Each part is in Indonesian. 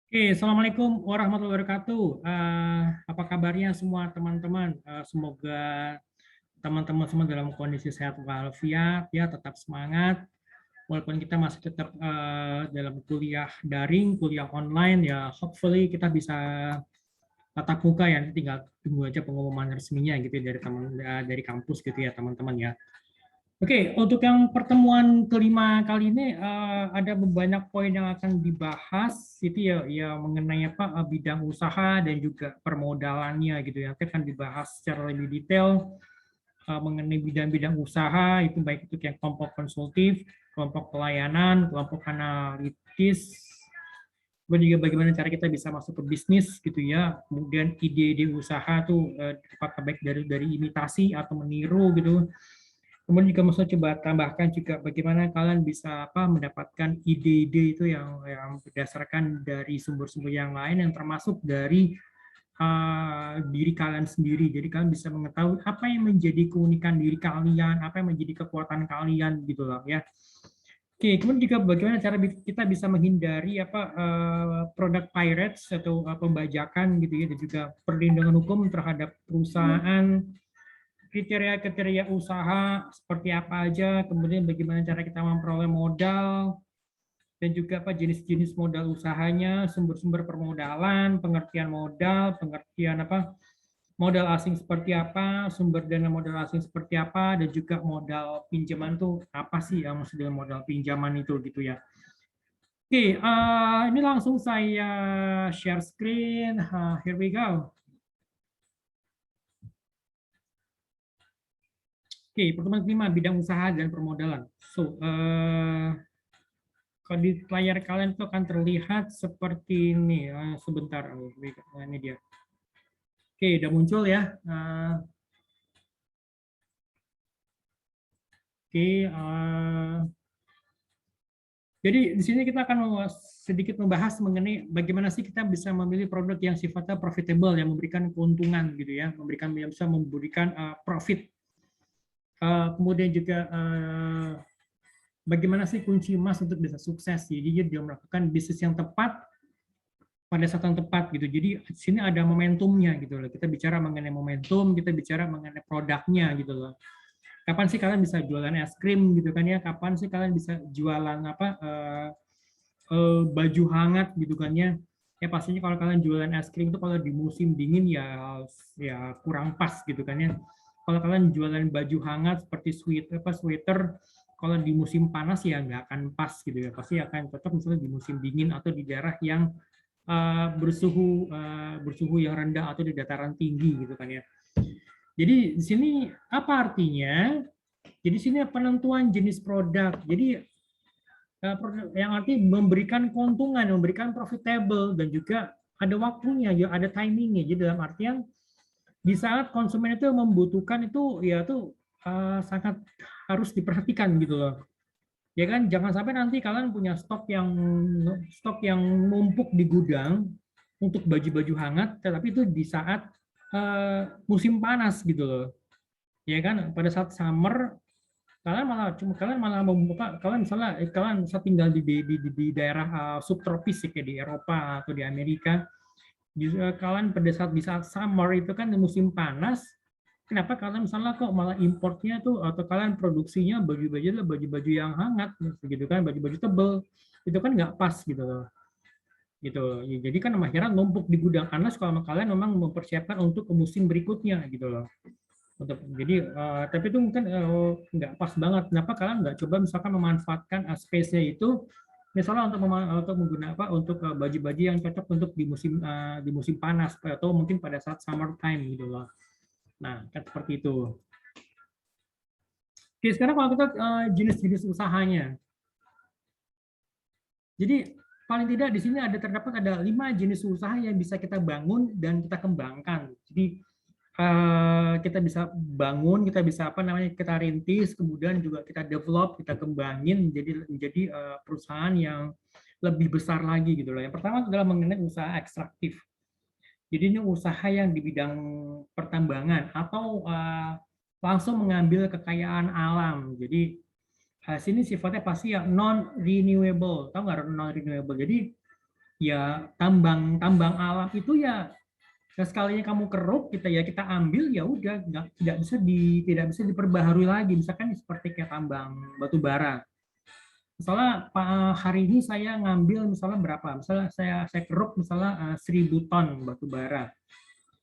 Oke, Assalamualaikum warahmatullahi wabarakatuh. Apa kabarnya semua teman-teman? Semoga teman-teman semua dalam kondisi sehat walafiat, ya tetap semangat. Walaupun kita masih tetap dalam kuliah daring, kuliah online, ya hopefully kita bisa tatap muka ya. Nanti tinggal tunggu aja pengumuman resminya gitu ya dari kampus gitu ya teman-teman ya. Oke, untuk yang pertemuan kelima kali ini ada banyak poin yang akan dibahas itu ya mengenai bidang usaha dan juga permodalannya gitu ya. Nanti akan dibahas secara lebih detail mengenai bidang-bidang usaha itu baik itu yang kelompok konsultif, kelompok pelayanan, kelompok analitis, kemudian juga bagaimana cara kita bisa masuk ke bisnis gitu ya. Kemudian ide-ide usaha tuh apakah baik dari imitasi atau meniru gitu. Kemudian juga mau coba tambahkan juga bagaimana kalian bisa mendapatkan ide-ide itu yang berdasarkan dari sumber-sumber yang lain yang termasuk dari diri kalian sendiri. Jadi kalian bisa mengetahui apa yang menjadi keunikan diri kalian, apa yang menjadi kekuatan kalian gitu loh ya. Oke, kemudian juga bagaimana cara kita bisa menghindari produk pirates atau pembajakan gitu ya, dan juga perlindungan hukum terhadap perusahaan, kriteria-kriteria usaha seperti apa aja, kemudian bagaimana cara kita memperoleh modal, dan juga jenis-jenis modal usahanya, sumber-sumber permodalan, pengertian modal, pengertian modal asing seperti apa, sumber dana modal asing seperti apa, dan juga modal pinjaman tuh apa sih yang maksud dengan modal pinjaman itu gitu ya. Oke, ini langsung saya share screen. Here we go. Oke, pertemuan kelima, bidang usaha dan permodalan. So, kalau di layar kalian itu akan terlihat seperti ini. Sebentar, ini dia. Oke, udah muncul ya. Oke, jadi di sini kita akan sedikit membahas mengenai bagaimana sih kita bisa memilih produk yang sifatnya profitable, yang memberikan keuntungan gitu ya, yang bisa memberikan profit. Kemudian juga bagaimana sih kunci emas untuk bisa sukses. Jadi dia melakukan bisnis yang tepat pada saat yang tepat gitu. Jadi di sini ada momentumnya gitu loh. Kita bicara mengenai momentum, kita bicara mengenai produknya gitu loh. Kapan sih kalian bisa jualan es krim gitu kan ya? Kapan sih kalian bisa jualan baju hangat gitu kan ya? Ya pastinya kalau kalian jualan es krim itu kalau di musim dingin ya kurang pas gitu kan ya. Kalau kalian jualan baju hangat seperti sweater kalau di musim panas ya nggak akan pas gitu ya. Pasti akan tetap misalnya di musim dingin atau di daerah yang bersuhu yang rendah atau di dataran tinggi gitu kan ya. Jadi di sini apa artinya? Jadi di sini penentuan jenis produk. Jadi yang arti memberikan keuntungan, memberikan profitable dan juga ada waktunya, ya ada timingnya. Jadi dalam artian di saat konsumen itu membutuhkan itu ya itu sangat harus diperhatikan gitu loh. Ya kan, jangan sampai nanti kalian punya stok yang numpuk di gudang untuk baju-baju hangat, tetapi itu di saat musim panas gitu loh. Ya kan, pada saat summer kalian malah membuka, kalian misalnya tinggal di daerah subtropis ya, kayak di Eropa atau di Amerika. Kalian pada saat di saat summer itu kan musim panas, kenapa kalian misalnya kok malah importnya tuh atau kalian produksinya baju-baju yang hangat gitu kan, baju-baju tebel, itu kan nggak pas gitu loh. Gitu. Ya, jadi kan akhirnya numpuk di gudang panas kalau kalian memang mempersiapkan untuk ke musim berikutnya gitu loh. Jadi tapi itu mungkin nggak pas banget. Kenapa kalian nggak coba misalkan memanfaatkan space-nya itu misalnya untuk menggunakan untuk baju-baju yang cocok untuk di musim panas atau mungkin pada saat summer time gitu loh. Nah, kan seperti itu. Oke, sekarang kalau kita jenis-jenis usahanya. Jadi paling tidak di sini terdapat ada 5 jenis usaha yang bisa kita bangun dan kita kembangkan. Jadi kita bisa bangun, kita bisa kita rintis, kemudian juga kita develop, kita kembangin menjadi perusahaan yang lebih besar lagi gitu loh. Yang pertama adalah mengenai usaha ekstraktif. Jadi ini usaha yang di bidang pertambangan atau langsung mengambil kekayaan alam. Jadi sini sifatnya pasti yang non renewable. Tahu nggak non renewable? Jadi ya tambang alam itu ya sekalinya kamu keruk kita ambil ya udah tidak bisa diperbaharui lagi, misalkan seperti kayak tambang batu bara. Misalnya hari ini saya ngambil misalnya berapa, misalnya saya keruk misalnya 1.000 ton batu bara,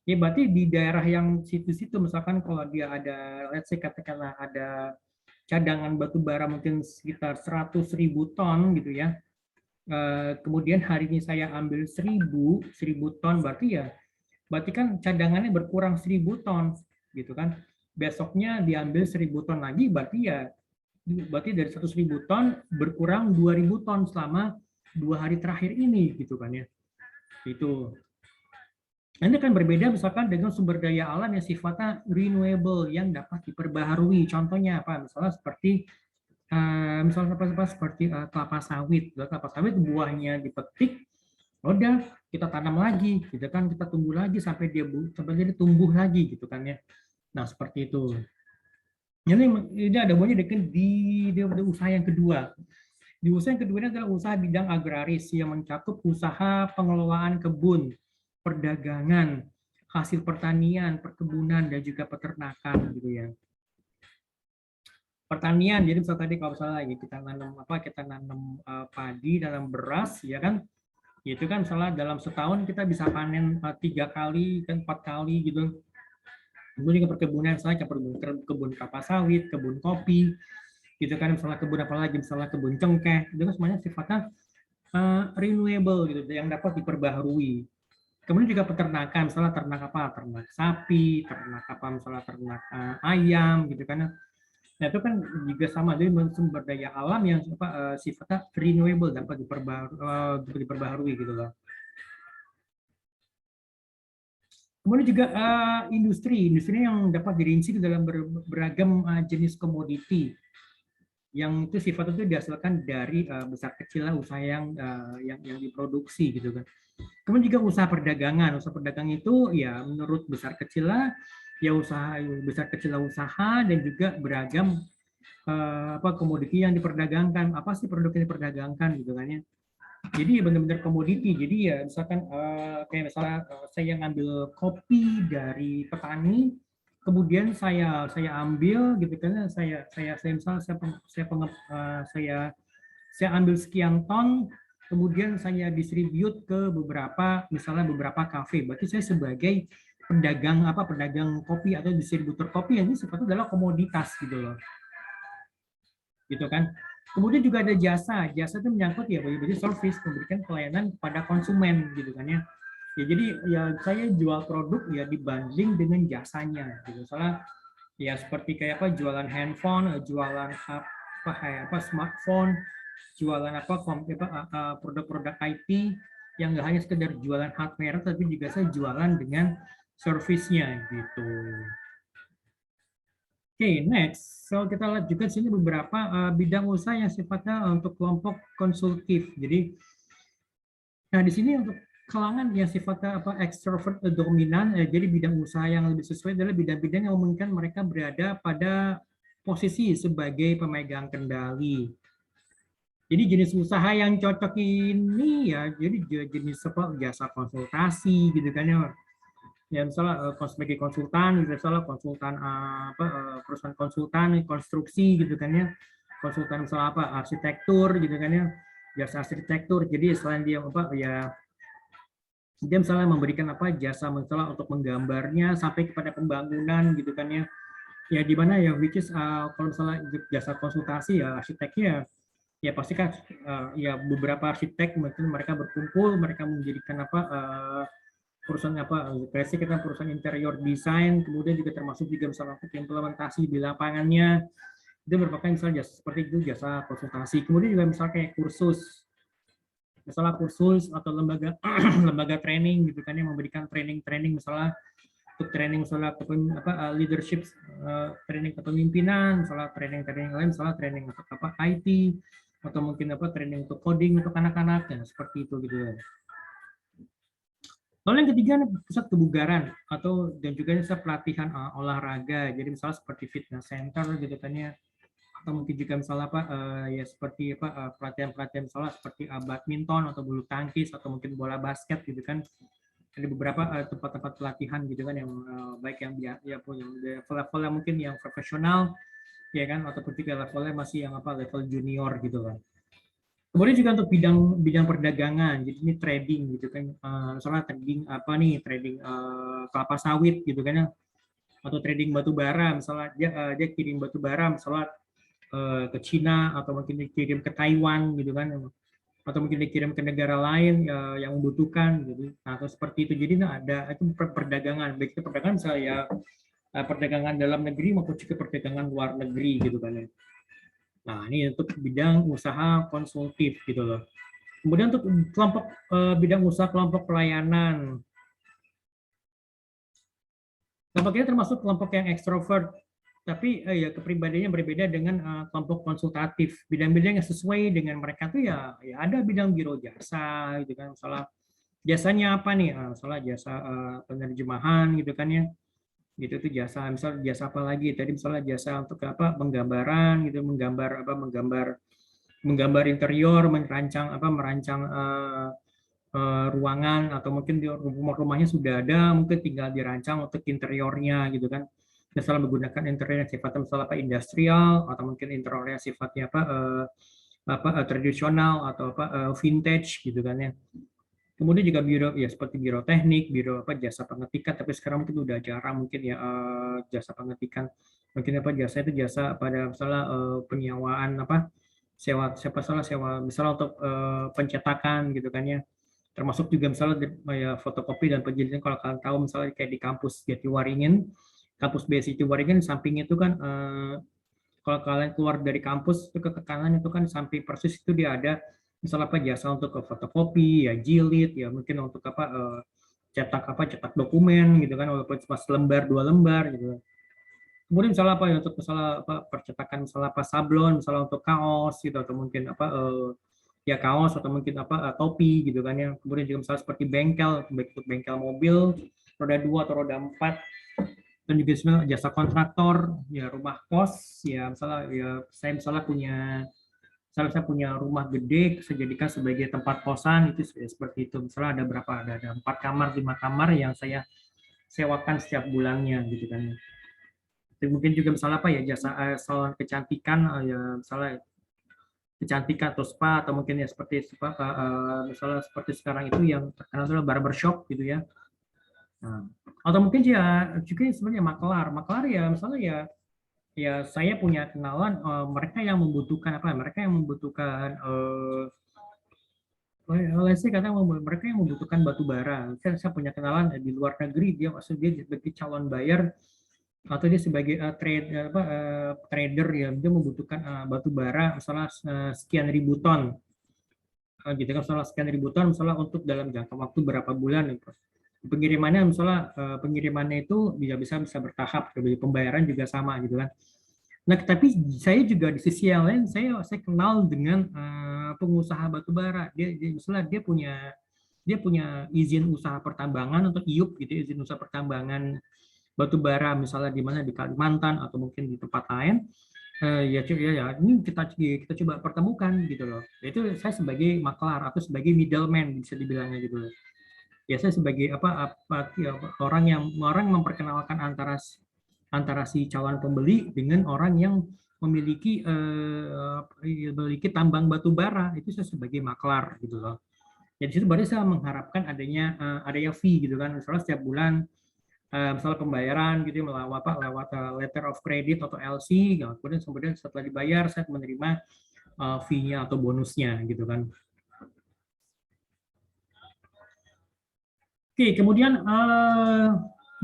ya berarti di daerah yang situ-situ misalkan kalau dia ada, let's say katakanlah ada cadangan batu bara mungkin sekitar 100.000 ton gitu ya. Kemudian hari ini saya ambil 1.000 ton, berarti kan cadangannya berkurang 1.000 ton gitu kan. Besoknya diambil 1.000 ton lagi, berarti dari 100.000 ton berkurang 2.000 ton selama 2 hari terakhir ini gitu kan ya. Itu. Ini kan berbeda misalkan dengan sumber daya alam yang sifatnya renewable yang dapat diperbaharui. Contohnya apa? Seperti kelapa sawit. Kelapa sawit buahnya dipetik, udah kita tanam lagi, gitu kan, kita tunggu lagi sampai dia tumbuh lagi, gitu kan ya. Nah seperti itu. Ini ada banyak di usaha yang kedua. Di usaha yang kedua ini adalah usaha bidang agraris yang mencakup usaha pengelolaan kebun, perdagangan, hasil pertanian, perkebunan, dan juga peternakan gitu ya. Pertanian, jadi misalnya tadi kalau misalnya lagi kita nanam padi, nanam beras, ya kan, itu kan misalnya dalam setahun kita bisa panen 3 kali, kan 4 kali gitu. Kemudian juga perkebunan, misalnya kebun kelapa sawit, kebun kopi, gitu kan, misalnya kebun apa lagi, misalnya kebun cengkeh, itu kan semuanya sifatnya renewable gitu, yang dapat diperbaharui. Kemudian juga peternakan, misalnya ternak apa, ternak sapi, ternak apa, misalnya ternak ayam, gitu kan. Nah itu kan juga sama, jadi sumber daya alam yang sifatnya renewable, dapat diperbaharui gitu loh. Kemudian juga industri yang dapat dirinci dalam beragam jenis komoditi yang itu sifatnya itu dihasilkan dari besar kecilnya usaha yang diproduksi gitu kan. Kemudian juga usaha perdagangan itu ya menurut besar kecilnya ya usaha besar kecilnya usaha dan juga beragam komoditi yang diperdagangkan, apa sih produk yang diperdagangkan gitu kan ya. Jadi benar-benar komoditi. Jadi ya misalkan kayak misalnya saya ngambil kopi dari petani, kemudian saya ambil gitu kan, saya ambil sekian ton, kemudian saya distribute ke beberapa kafe. Berarti saya sebagai pedagang kopi atau distributor kopi yang ini sifatnya adalah komoditas gitu loh. Gitu kan. Kemudian juga ada jasa itu menyangkut ya bagi service, memberikan pelayanan kepada konsumen gitu kan ya. Ya jadi ya saya jual produk ya dibanding dengan jasanya gitu. Soalnya ya seperti kayak apa jualan handphone, jualan smartphone, jualan produk-produk IT yang nggak hanya sekedar jualan hardware tapi juga saya jualan dengan servisnya gitu. Oke, next. So kita lihat juga sini beberapa bidang usaha yang sifatnya untuk kelompok konsultif. Jadi, nah di sini untuk kalangan yang sifatnya extrovert dominan, jadi bidang usaha yang lebih sesuai adalah bidang-bidang yang memungkinkan mereka berada pada posisi sebagai pemegang kendali. Jadi jenis usaha yang cocok ini ya, jadi jenis jasa konsultasi gitu kan ya. Ya misalnya sebagai konsultan, misalnya konsultan perusahaan konsultan konstruksi gitu kan ya, konsultan misalnya arsitektur gitu kan ya, jasa arsitektur. Jadi selain dia dia misalnya memberikan jasa misalnya untuk menggambarnya sampai kepada pembangunan gitu kan ya, ya di mana ya which is kalau misalnya jasa konsultasi ya arsiteknya ya pasti kan ya beberapa arsitek mungkin mereka berkumpul, mereka menjadikan perusahaan kita perusahaan interior design, kemudian juga termasuk juga misalnya implementasi di lapangannya, itu merupakan misalnya jasa seperti itu, jasa konsultasi. Kemudian juga misalnya kayak kursus atau lembaga lembaga training gitu kan yang memberikan training misalnya untuk training misalnya leadership, training kepemimpinan, misalnya training lain, misalnya training untuk IT atau mungkin training untuk coding untuk anak-anak ya seperti itu gitu. Lalu yang ketiga pusat kebugaran dan juga pelatihan olahraga. Jadi misalnya seperti fitness center gitu kan ya. atau mungkin juga misalnya apa ya seperti apa pelatihan-pelatihan misalnya seperti badminton atau bulu tangkis atau mungkin bola basket gitu kan. Ada beberapa tempat-tempat pelatihan gitu kan yang baik yang ya punya level-level yang mungkin yang profesional ya kan ataupun juga levelnya masih yang apa level junior gitu kan. Kemudian juga untuk bidang bidang perdagangan, jadi ini trading gitu kan, misalnya trading apa nih, trading kelapa sawit gitu kan ya, atau trading batu bara, misalnya dia kirim batu bara misalnya ke Cina atau mungkin dikirim ke Taiwan gitu kan, atau mungkin dikirim ke negara lain yang membutuhkan gitu. Nah, atau seperti itu. Jadi nah, ada itu perdagangan, baik itu perdagangan misalnya ya perdagangan dalam negeri maupun juga perdagangan luar negeri gitu kan ya. Nah, ini untuk bidang usaha konsultif gitu loh. Kemudian untuk kelompok bidang usaha kelompok pelayanan. Kelompok ini termasuk kelompok yang ekstrovert, tapi ya kepribadiannya berbeda dengan kelompok konsultatif. Bidang-bidang yang sesuai dengan mereka tuh ya ada bidang biro jasa gitu kan. Misalnya jasanya apa nih? Misalnya jasa penerjemahan gitu kan ya. Gitu tuh jasa, misal jasa apa lagi? Tadi misalnya jasa untuk apa? Penggambaran gitu, menggambar interior, merancang ruangan atau mungkin di rumahnya sudah ada, mungkin tinggal dirancang untuk interiornya gitu kan. Misalnya menggunakan interior yang sifatnya misalnya apa industrial atau mungkin interior yang sifatnya tradisional atau vintage gitu kan ya. Kemudian juga biro ya seperti biro teknik, biro jasa pengetikan, tapi sekarang mungkin udah jarang mungkin ya jasa pengetikan. Mungkin jasa itu jasa pada misalnya penyewaan sewa misalnya untuk pencetakan gitu kan ya, termasuk juga misalnya ya, fotokopi dan penjelidikan. Kalau kalian tahu misalnya kayak di kampus Jatiwaringin, kampus BSI Jatiwaringin, samping itu kan kalau kalian keluar dari kampus itu ke kanan itu kan samping persis itu dia ada misalnya jasa untuk fotokopi ya, jilid ya, mungkin untuk cetak dokumen gitu kan, walaupun cuma selembar dua lembar gitu. Kemudian misalnya ya untuk misalnya percetakan misalnya sablon misalnya untuk kaos gitu, atau mungkin ya kaos atau mungkin topi gitu kan ya. Kemudian juga misalnya seperti bengkel, baik untuk bengkel mobil roda 2 atau roda 4, dan juga misalnya jasa kontraktor ya, rumah kos ya, misalnya ya saya punya rumah gede saya jadikan sebagai tempat kosan itu seperti itu. Misalnya ada berapa, ada 4 kamar 5 kamar yang saya sewakan setiap bulannya gitu kan. Dan mungkin juga misalnya ya jasa salon kecantikan ya, misalnya kecantikan atau spa, atau mungkin ya seperti spa misalnya seperti sekarang itu yang terkenal adalah barbershop gitu ya. Nah, atau mungkin juga sebenarnya makelar ya, misalnya ya saya punya kenalan mereka yang membutuhkan mereka yang membutuhkan mereka yang membutuhkan batu bara. Saya punya kenalan di luar negeri, dia sebagai calon buyer atau dia sebagai trader ya, dia membutuhkan batu bara misalnya sekian ribu ton gitu kan, misalnya sekian ribu ton misalnya untuk dalam jangka waktu berapa bulan gitu. Pengirimannya misalnya pengirimannya itu bisa bertahap, pembayaran juga sama gitu kan. Nah, tapi saya juga di sisi yang lain saya kenal dengan pengusaha batu bara. Misalnya dia punya izin usaha pertambangan untuk IUP gitu, izin usaha pertambangan batu bara misalnya di mana, di Kalimantan atau mungkin di tempat lain. Ini kita coba pertemukan gitu loh. Itu saya sebagai maklar atau sebagai middleman bisa dibilangnya gitu loh. Ya saya sebagai orang memperkenalkan antara si calon pembeli dengan orang yang memiliki tambang batu bara, itu saya sebagai maklar gitu loh. Jadi situ baru saya mengharapkan adanya fee gitu kan, misalnya setiap bulan misalnya pembayaran gitu lewat letter of credit atau LC, kemudian setelah dibayar saya menerima fee-nya atau bonusnya gitu kan. Oke, kemudian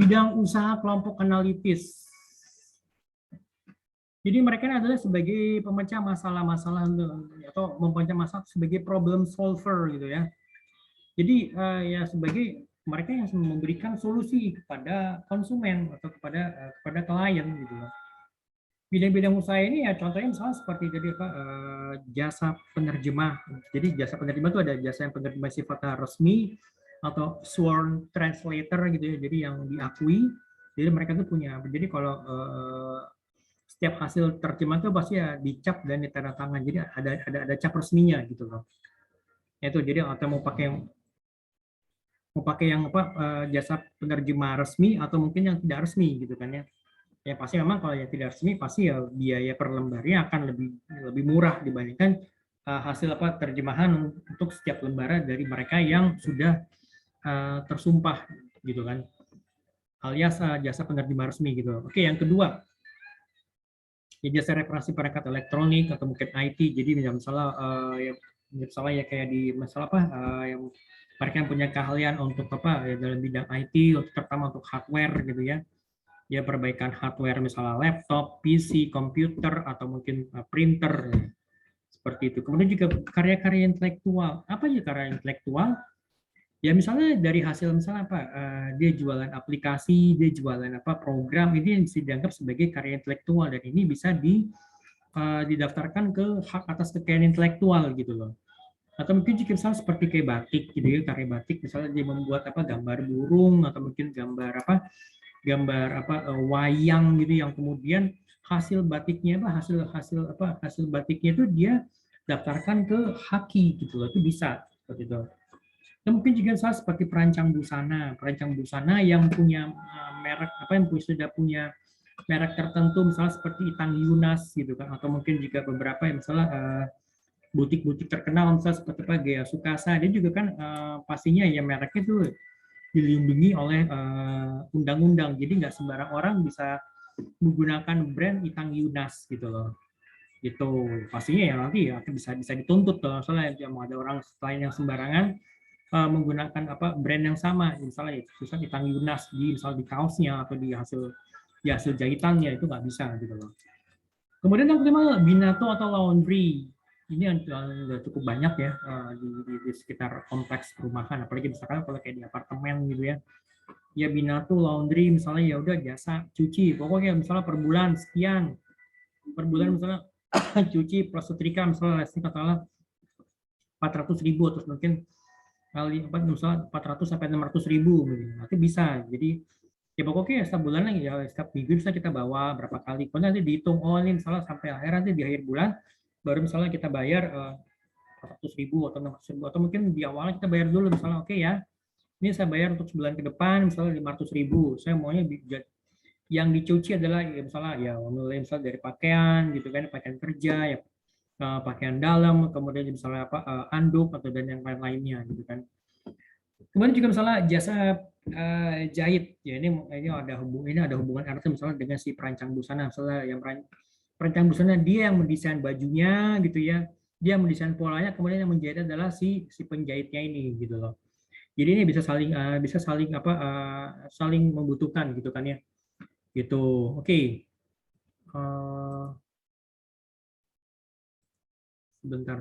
bidang usaha kelompok analitis. Jadi mereka adalah sebagai pemecah masalah-masalah atau memecah masalah sebagai problem solver gitu ya. Jadi ya sebagai mereka yang memberikan solusi kepada konsumen atau kepada klien gitu. Bidang-bidang usaha ini ya contohnya misalnya seperti jadi jasa penerjemah. Jadi jasa penerjemah itu ada jasa yang penerjemah sifatnya resmi atau sworn translator gitu ya. Jadi yang diakui. Jadi mereka tuh punya. Jadi kalau setiap hasil terjemahan itu pasti ya dicap dan ditanda tangan. Jadi ada cap resminya gitu loh. Itu jadi atau mau pakai yang apa jasa penerjemah resmi atau mungkin yang tidak resmi gitu kan ya. Ya pasti memang kalau yang tidak resmi pasti ya biaya per lembarnya akan lebih murah dibandingkan hasil apa terjemahan untuk setiap lembaran dari mereka yang sudah tersumpah gitu kan, alias jasa penerjemah resmi gitu. Oke, yang kedua ya jasa referensi perangkat elektronik atau mungkin IT. Jadi misalnya ya kayak di masalah apa yang mereka yang punya keahlian untuk apa ya, dalam bidang IT, terutama untuk hardware gitu ya. Ya perbaikan hardware misalnya laptop, PC, komputer atau mungkin printer seperti itu. Kemudian juga karya-karya intelektual. Apa aja karya intelektual? Ya misalnya dari hasil misalnya apa dia jualan aplikasi, dia jualan apa program, ini bisa dianggap sebagai karya intelektual dan ini bisa didaftarkan ke hak atas kekayaan intelektual gitu loh. Atau mungkin jika misalnya seperti kayak batik gitu ya, karya batik misalnya dia membuat apa gambar burung atau mungkin gambar wayang gitu yang kemudian hasil batiknya hasil batiknya itu dia daftarkan ke haki gitu loh, itu bisa seperti itu. Dan mungkin juga salah seperti perancang busana yang punya merek apa yang sudah punya merek tertentu, misalnya seperti Itang Yunas gitu kan, atau mungkin juga beberapa yang misalnya butik-butik terkenal misalnya seperti apa Gaya Sukasa, dia juga kan pastinya ya mereknya itu dilindungi oleh undang-undang, jadi nggak sembarang orang bisa menggunakan brand Itang Yunas gitu loh. Gitu pastinya ya nanti ya bisa bisa dituntut tuh, soalnya ada orang lain yang sembarangan menggunakan apa brand yang sama, misalnya susah Itang Yunas di misal di kaosnya atau di hasil jahitannya, itu nggak bisa gitu loh. Kemudian yang kelima Binato atau laundry, ini yang cukup banyak ya di sekitar kompleks perumahan, apalagi misalkan kalau kayak di apartemen gitu ya. Ya Binato laundry misalnya ya udah jasa cuci, pokoknya misalnya per bulan sekian, per bulan misalnya cuci plus setrika misalnya listrik katakanlah 400.000 atau mungkin kali misalnya 400 sampai 600.000 nanti bisa. Jadi ya pokoknya setiap bulan ya setiap minggu bisa kita bawa berapa kali, kalau nanti dihitung oh ini misalnya sampai akhir nanti di akhir bulan baru misalnya kita bayar 400.000 atau 600.000, atau mungkin di awalnya kita bayar dulu misalnya oke ya ini saya bayar untuk sebulan ke depan misalnya 500.000, saya maunya yang dicuci adalah ya misalnya ya mulai misalnya dari pakaian gitu kan, pakaian kerja ya, pakaian dalam, kemudian misalnya apa anduk atau dan yang lain-lainnya gitu kan. Kemudian juga misalnya jasa jahit, ya ini ada hubungan erat misalnya dengan si perancang busana, misalnya yang perancang busana dia yang mendesain bajunya gitu ya, dia mendesain polanya, kemudian yang menjahit adalah si penjahitnya ini gitu loh. Jadi ini bisa saling saling membutuhkan gitu kan ya, gitu. Oke. Sebentar.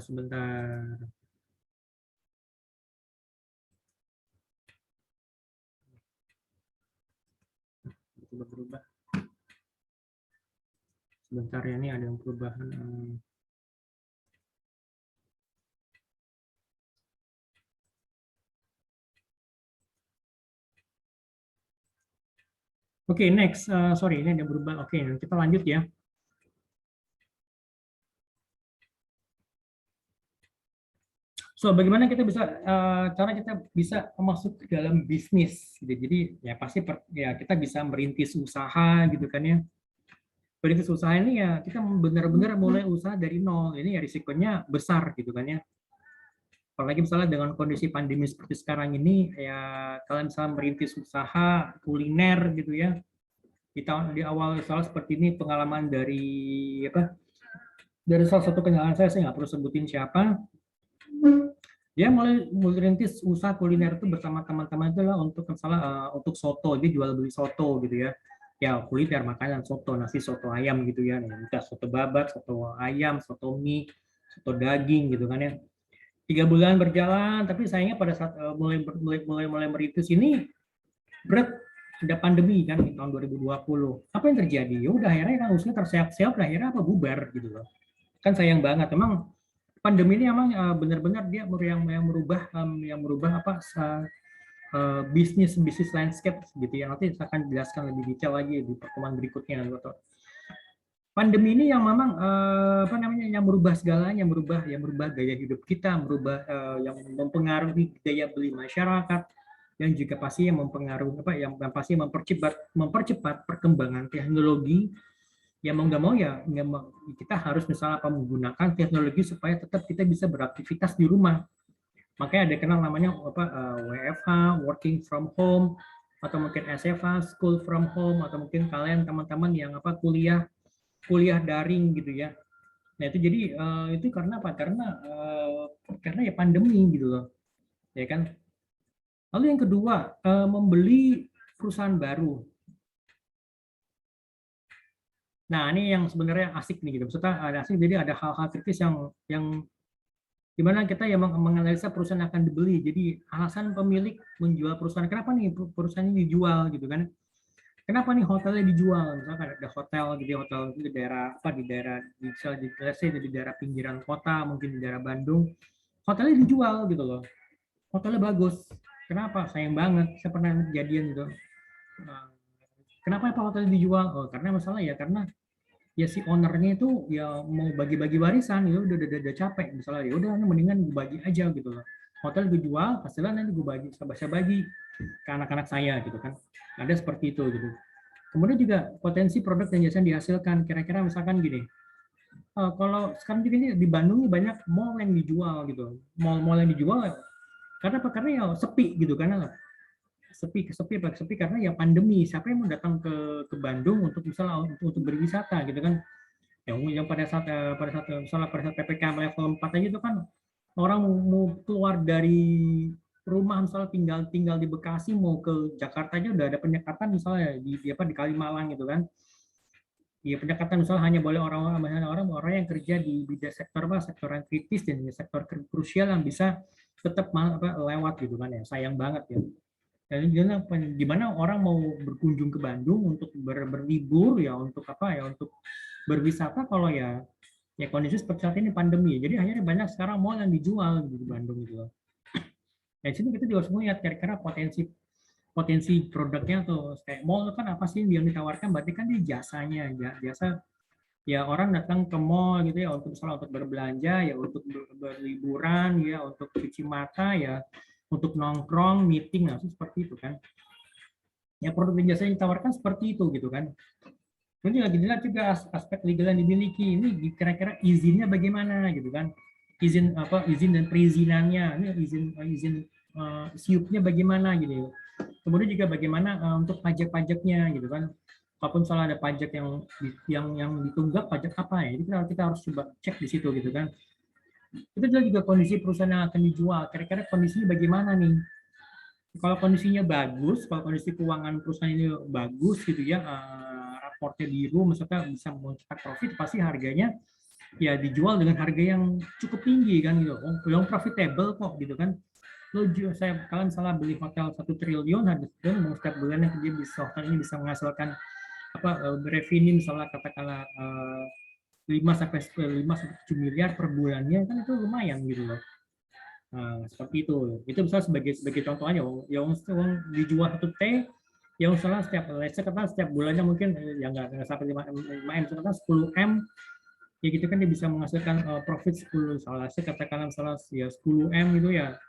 Coba berubah. Sebentar ya, ini ada yang perubahan. Oke, next. Sorry, ini ada berubah. Oke, kita lanjut ya. So, bagaimana kita bisa cara kita bisa masuk ke dalam bisnis? Gitu. Jadi ya pasti ya kita bisa merintis usaha gitu kan ya. Merintis usaha ini ya kita benar-benar mulai usaha dari nol. Ini ya risikonya besar gitu kan ya. Apalagi misalnya dengan kondisi pandemi seperti sekarang ini, ya kalian misalnya merintis usaha kuliner gitu ya. Di awal misalnya seperti ini pengalaman dari salah satu kenalan saya nggak perlu sebutin siapa, dia mulai merintis usaha kuliner itu bersama teman-teman itu lah untuk misalnya untuk soto, dia jual beli soto gitu ya kuliner makanan soto, nasi soto ayam gitu ya, nah, soto babat, soto ayam, soto mie, soto daging gitu kan ya. 3 bulan berjalan, tapi sayangnya pada saat mulai merintis ini berat, ada pandemi kan di tahun 2020. Apa yang terjadi? Ya udah akhirnya kan usaha terseok-seok, akhirnya bubar gitu loh. Kan sayang banget. Emang pandemi ini emang benar-benar dia yang merubah bisnis landscape gitu ya. Nanti saya akan jelaskan lebih detail lagi di pertemuan berikutnya. pandemi ini yang memang apa namanya, yang merubah segalanya, merubah gaya hidup kita, merubah yang mempengaruhi daya beli masyarakat, yang juga pasti yang mempengaruhi apa, yang pasti mempercepat perkembangan teknologi. Ya mau nggak mau ya kita harus misalnya apa, menggunakan teknologi supaya tetap kita bisa beraktivitas di rumah. Makanya ada kenal namanya apa, WFH, working from home, atau mungkin SFH, school from home, atau mungkin kalian teman-teman yang apa, kuliah kuliah daring gitu ya. Nah itu jadi itu karena apa? Karena ya pandemi gitu loh, ya kan. Lalu yang kedua, membeli perusahaan baru. Nah ini yang sebenarnya asik nih gitu. Maksudnya ada asik, jadi ada hal-hal kritis yang dimana kita yang menganalisa perusahaan akan dibeli. Jadi alasan pemilik menjual perusahaan, kenapa nih perusahaan ini dijual gitu kan? Kenapa nih hotelnya dijual? Misalkan ada hotel gitu, hotel di daerah apa, di daerah di daerah pinggiran kota, mungkin di daerah Bandung, hotelnya dijual gitu loh. Hotelnya bagus. Kenapa? Sayang banget. Saya pernah kejadian gitu. Kenapa Pak hotelnya dijual? Oh, karena masalah ya karena ya si ownernya itu ya mau bagi-bagi warisan, ya udah capek misalnya, ya udah mendingan gue bagi aja gitu loh. Hotel gue jual, hasilnya nanti gue bagi, saya bagi ke anak-anak saya gitu kan. Ada seperti itu gitu. Kemudian juga potensi produk dan jasa yang dihasilkan. Kira-kira misalkan gini, kalau sekarang juga ini di Bandung nih banyak mall yang dijual gitu. Mall-mall yang dijual karena apa? Karena ya sepi gitu, karena sepi karena ya pandemi. Siapa yang mau datang ke Bandung untuk misalnya untuk berwisata gitu kan? Yang pada saat PPKM level 4 aja itu kan orang mau keluar dari rumah, misalnya tinggal tinggal di Bekasi mau ke Jakarta aja udah ada penyekatan misalnya di apa di Kalimalang gitu kan. Ya pendekatan misalnya hanya boleh orang yang kerja di bidang sektor apa, sektor yang kritis dan sektor krusial yang bisa tetap apa, lewat gitu kan ya. Sayang banget ya. Dan gimana orang mau berkunjung ke Bandung untuk berlibur ya, untuk apa ya, untuk berwisata kalau ya kondisi seperti saat ini pandemi. Jadi akhirnya banyak sekarang mall yang dijual di Bandung gitu loh. Dan sini kita juga harus melihat kira-kira potensi potensi produknya tuh. Kayak mall kan apa sih yang ditawarkan? Berarti kan di jasanya, jasa ya, orang datang ke mall gitu ya untuk misalnya untuk berbelanja ya, untuk berliburan ya, untuk cuci mata ya, untuk nongkrong, meeting, nah seperti itu kan. Ya produk dan jasa yang ditawarkan seperti itu gitu kan. Kemudian lagi dilihat juga aspek legal yang dimiliki. Ini kira-kira izinnya bagaimana gitu kan? Izin apa? Izin dan perizinannya. Ini izin siupnya bagaimana gitu. Kemudian juga bagaimana untuk pajak-pajaknya gitu kan? Walaupun soal ada pajak yang ditunggak, pajak apa ya? Jadi kita harus coba cek di situ gitu kan. Itu juga kondisi perusahaan yang akan dijual. Kira-kira kondisinya bagaimana nih? Kalau kondisinya bagus, kalau kondisi keuangan perusahaan ini bagus gitu ya, raportnya biru, misalnya bisa mencetak profit, pasti harganya ya dijual dengan harga yang cukup tinggi kan gitu, yang profitable kok gitu kan. Lo kalian salah beli hotel 1 triliun, harga mau setiap bulannya dia bisa, hotel ini bisa menghasilkan apa, revenue misalnya katakanlah 5 sampai 7 miliar per bulannya, kan itu lumayan gitu loh. Nah, seperti itu. Itu bisa sebagai contoh aja. Yang dijual 1 T, yang salah setiap setiap bulannya mungkin ya nggak sampai 5 M, sekarang 10 M, ya gitu kan dia bisa menghasilkan profit 10, salah katakanlah salah ya 10 M gitu ya.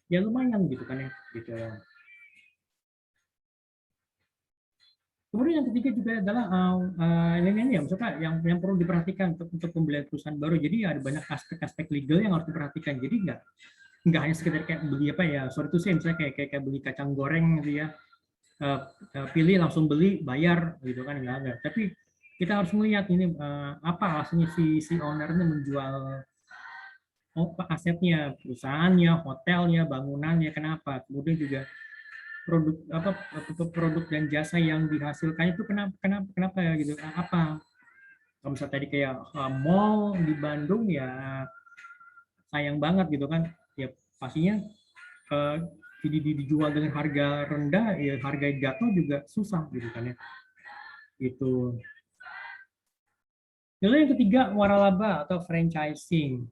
Ya lumayan gitu kan ya, gitu. Kemudian yang ketiga juga adalah ini ya, maksudnya yang perlu diperhatikan untuk pembelian perusahaan baru. Jadi ada banyak aspek-aspek legal yang harus diperhatikan. Jadi nggak hanya sekedar kayak beli apa ya, sorry itu sih misalnya kayak beli kacang goreng gitu ya, pilih langsung beli bayar gitu kan, enggak, tapi kita harus melihat ini apa alasannya si ownernya menjual asetnya, perusahaannya, hotelnya, bangunannya, kenapa. Kemudian juga produk apa, produk dan jasa yang dihasilkan itu kenapa ya gitu, apa. Kalau misalnya tadi kayak mall di Bandung ya sayang banget gitu kan, ya pastinya eh, dijual dengan harga rendah, ya harga jatuh juga susah gitu kan ya, gitu. Lalu yang ketiga, waralaba atau franchising,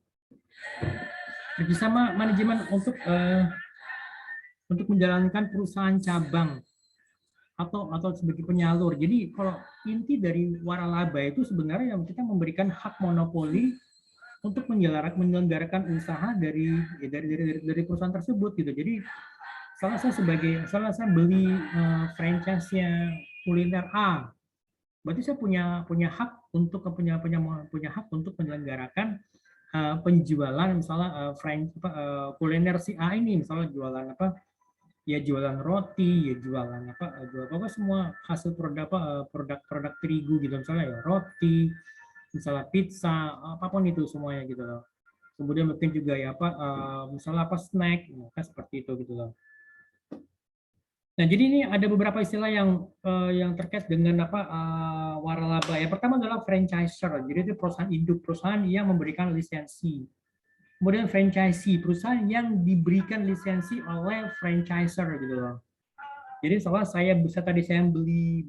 kerjasama manajemen untuk menjalankan perusahaan cabang. atau sebagai penyalur. Jadi kalau inti dari waralaba itu sebenarnya yang kita memberikan hak monopoli untuk menyelenggarakan usaha dari perusahaan tersebut gitu. Jadi salah saya beli franchise-nya kuliner A, berarti saya punya hak untuk punya hak untuk menyelenggarakan penjualan misalnya kuliner si A ini, misalnya jualan apa, ya jualan roti, ya jualan apa, jual apa semua hasil produk apa, produk terigu gitu, misalnya ya roti, misalnya pizza, apapun itu semuanya gitu loh. Kemudian mungkin juga ya apa, misalnya apa snack, kan seperti itu gitu loh. Nah, jadi ini ada beberapa istilah yang terkait dengan apa, waralaba. Yang pertama adalah franchiser. Jadi itu perusahaan induk, perusahaan yang memberikan lisensi. Kemudian franchisee, perusahaan yang diberikan lisensi oleh franchiser gitu loh. Jadi soalnya saya beli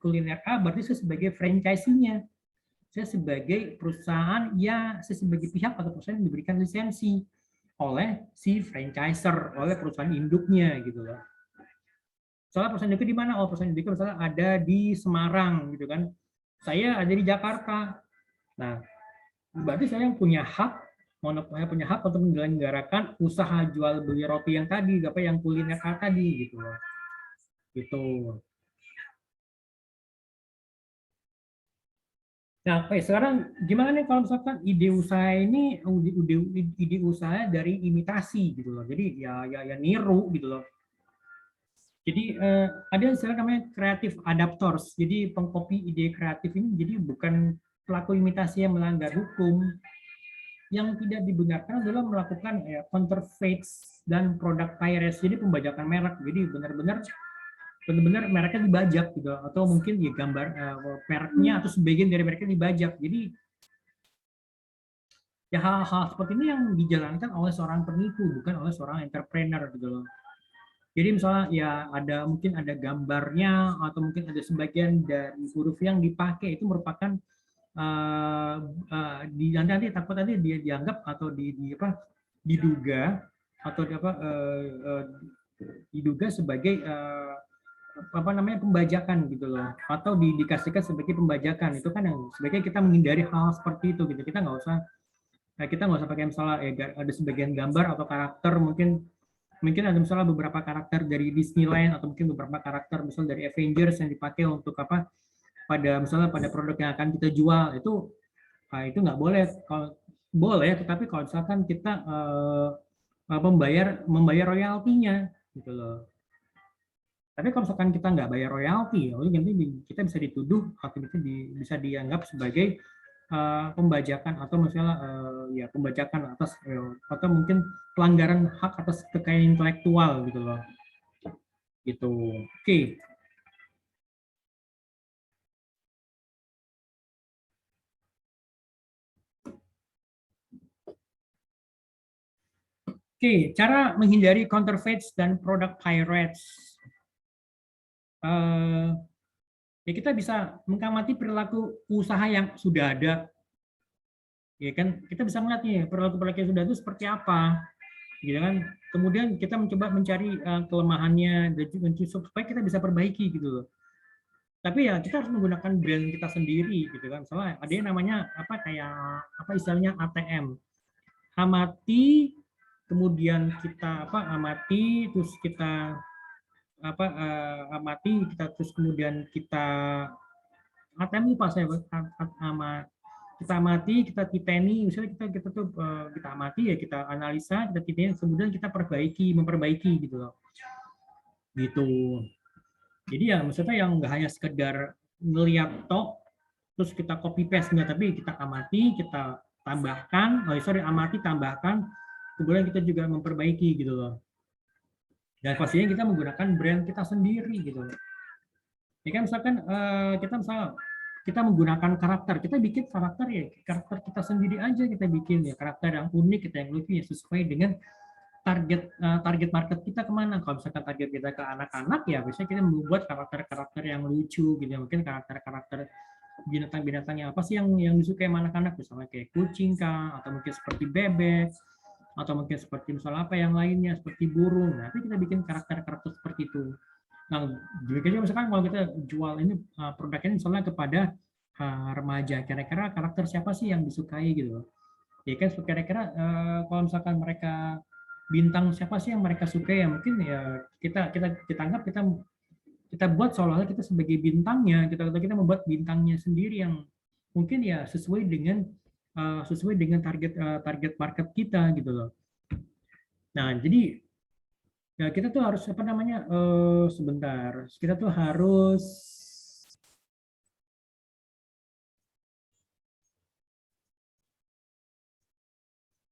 kuliner A, berarti saya sebagai franchisee-nya. Saya sebagai perusahaan saya sebagai pihak atau perusahaan yang diberikan lisensi oleh si franchiser, oleh perusahaan induknya gitu loh. Soalnya perusahaan induknya di mana? Oh, perusahaan induknya misalnya ada di Semarang gitu kan. Saya ada di Jakarta. Nah, berarti saya punya hak untuk menyelenggarakan usaha jual beli roti yang tadi, apa yang kuliner A tadi gitu loh. Gitu. Nah, sekarang gimana nih kalau misalkan ide usaha dari imitasi gitu loh. Jadi ya niru gitu loh. Jadi ada istilah namanya creative adapters. Jadi pengcopy ide kreatif ini jadi bukan pelaku imitasi yang melanggar hukum. Yang tidak dibenarkan adalah melakukan counterfeits dan product piracy, jadi pembajakan merek. Jadi benar-benar mereknya dibajak gitu, atau mungkin ya gambar mereknya atau sebagian dari mereknya dibajak. Jadi ya hal-hal seperti ini yang dijalankan oleh seorang penipu, bukan oleh seorang entrepreneur gitu loh. Jadi misalnya ya mungkin ada gambarnya atau mungkin ada sebagian dari huruf yang dipakai itu merupakan nanti takut nanti dia dianggap atau diduga atau diduga sebagai apa namanya pembajakan gitu loh, atau dikasihkan sebagai pembajakan. Itu kan yang sebaiknya kita menghindari hal seperti itu gitu. Kita nggak usah pakai misalnya ada sebagian gambar atau karakter, mungkin ada misalnya beberapa karakter dari Disneyland atau mungkin beberapa karakter misalnya dari Avengers yang dipakai untuk apa pada produk yang akan kita jual. Itu nggak boleh. Kalau boleh, tetapi kalau misalkan kita membayar royaltinya gitu loh. Tapi kalau misalkan kita nggak bayar royalti, nanti kita bisa dituduh atau bisa dianggap sebagai pembajakan atau misalnya ya pembajakan atau mungkin pelanggaran hak atas kekayaan intelektual gitu loh. Gitu. Oke. Oke, cara menghindari counterfeits dan product pirates. Ya kita bisa mengamati perilaku usaha yang sudah ada. Ya kan, kita bisa melihat nih perilaku yang sudah itu seperti apa, gitu kan. Kemudian kita mencoba mencari kelemahannya dan supaya kita bisa perbaiki gitu loh. Tapi ya kita harus menggunakan brand kita sendiri gitu kan. Soalnya ada yang namanya istilahnya ATM. Amati, kemudian kita amati, terus kita amati, kita kemudian kita ATM lupa saya kita amati, kita titeni, misalnya kita amati ya kita analisa, kita titeni, kemudian kita memperbaiki gitu loh. Gitu. Jadi ya maksudnya yang nggak hanya sekedar ngeliat terus kita copy paste enggak, tapi kita amati, kita tambahkan, amati, tambahkan, kemudian kita juga memperbaiki gitu loh. Dan pastinya kita menggunakan brand kita sendiri gitu loh. Ya kan misalkan kita menggunakan karakter, kita bikin karakter kita sendiri aja, kita bikin ya karakter yang unik, kita yang lucu ya sesuai dengan target market kita kemana. Kalau misalkan target kita ke anak-anak ya biasanya kita membuat karakter-karakter yang lucu gitu, mungkin karakter-karakter binatang-binatang yang apa sih yang disukai anak-anak, misalnya kayak kucing kah, atau mungkin seperti bebek, atau mungkin seperti misalnya apa yang lainnya seperti burung. Nanti kita bikin karakter-karakter seperti itu. Nah, jadi misalkan kalau kita jual ini produk ini misalnya kepada remaja, kira-kira karakter siapa sih yang disukai gitu loh. Ya kan kira-kira kalau misalkan mereka bintang siapa sih yang mereka suka, ya mungkin ya kita anggap kita buat seolah-olah kita sebagai bintangnya, kita membuat bintangnya sendiri yang mungkin ya sesuai dengan target market kita gitu loh. Nah, jadi ya kita tuh harus apa namanya, sebentar, kita tuh harus,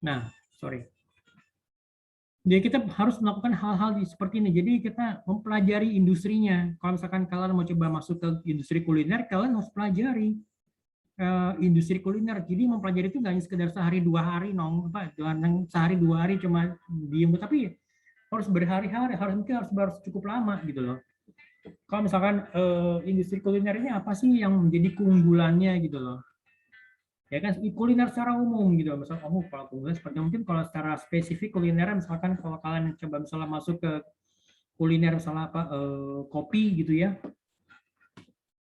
nah sorry, jadi kita harus melakukan hal-hal seperti ini. Jadi kita mempelajari industrinya. Kalau misalkan kalian mau coba masuk ke industri kuliner, kalian harus pelajari industri kuliner. Jadi mempelajari itu nggak hanya sekedar sehari dua hari apa sehari dua hari cuma diem, tapi harus berhari-hari, harus cukup lama gitu loh. Kalau misalkan industri kuliner ini apa sih yang menjadi keunggulannya gitu loh. Ya kan kuliner secara umum gitu. Misalnya kalau kuliner seperti mungkin kalau secara spesifik kuliner, misalkan kalau kalian coba misalnya masuk ke kuliner misalnya apa kopi gitu ya,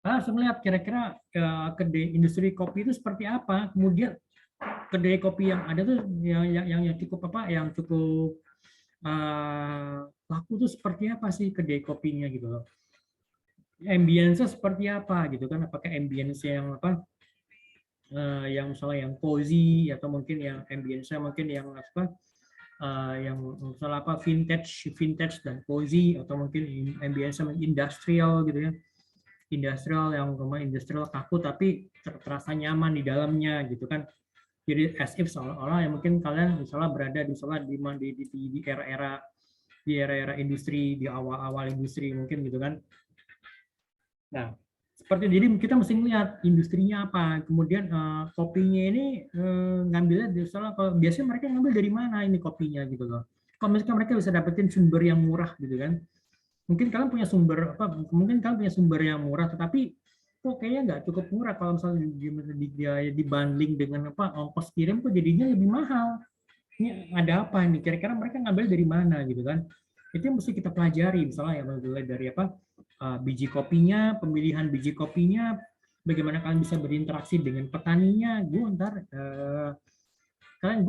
harus melihat kira-kira kedai industri kopi itu seperti apa. Kemudian kedai kopi yang ada tuh yang cukup apa, yang cukup laku tuh seperti apa sih kedai kopinya gitu loh. Ambience seperti apa gitu kan, apakah ambience yang apa, yang misalnya yang cozy, atau mungkin yang ambience mungkin yang apa, yang misalnya apa vintage dan cozy, atau mungkin ambience industrial gitu ya, industrial yang rumah industrial kaku tapi terasa nyaman di dalamnya gitu kan. Jadi as if seolah-olah yang mungkin kalian misalnya berada di era-era industri, di awal-awal industri mungkin gitu kan. Nah, seperti jadi kita mesti lihat industrinya apa, kemudian kopinya ini ngambilnya misalnya kalau biasanya mereka ngambil dari mana ini kopinya gitu loh. Kalau misalkan mereka bisa dapetin sumber yang murah gitu kan, mungkin kalian punya sumber apa, mungkin kalian punya sumber yang murah, tetapi kok kayaknya nggak cukup murah kalau misalnya dibanding dengan apa ongkos kirim, kok jadinya lebih mahal. Ini ada apa nih? Kira-kira mereka ngambil dari mana gitu kan? Itu yang mesti kita pelajari, misalnya ya mulai dari apa, biji kopinya, pemilihan biji kopinya, bagaimana kalian bisa berinteraksi dengan petaninya. Gue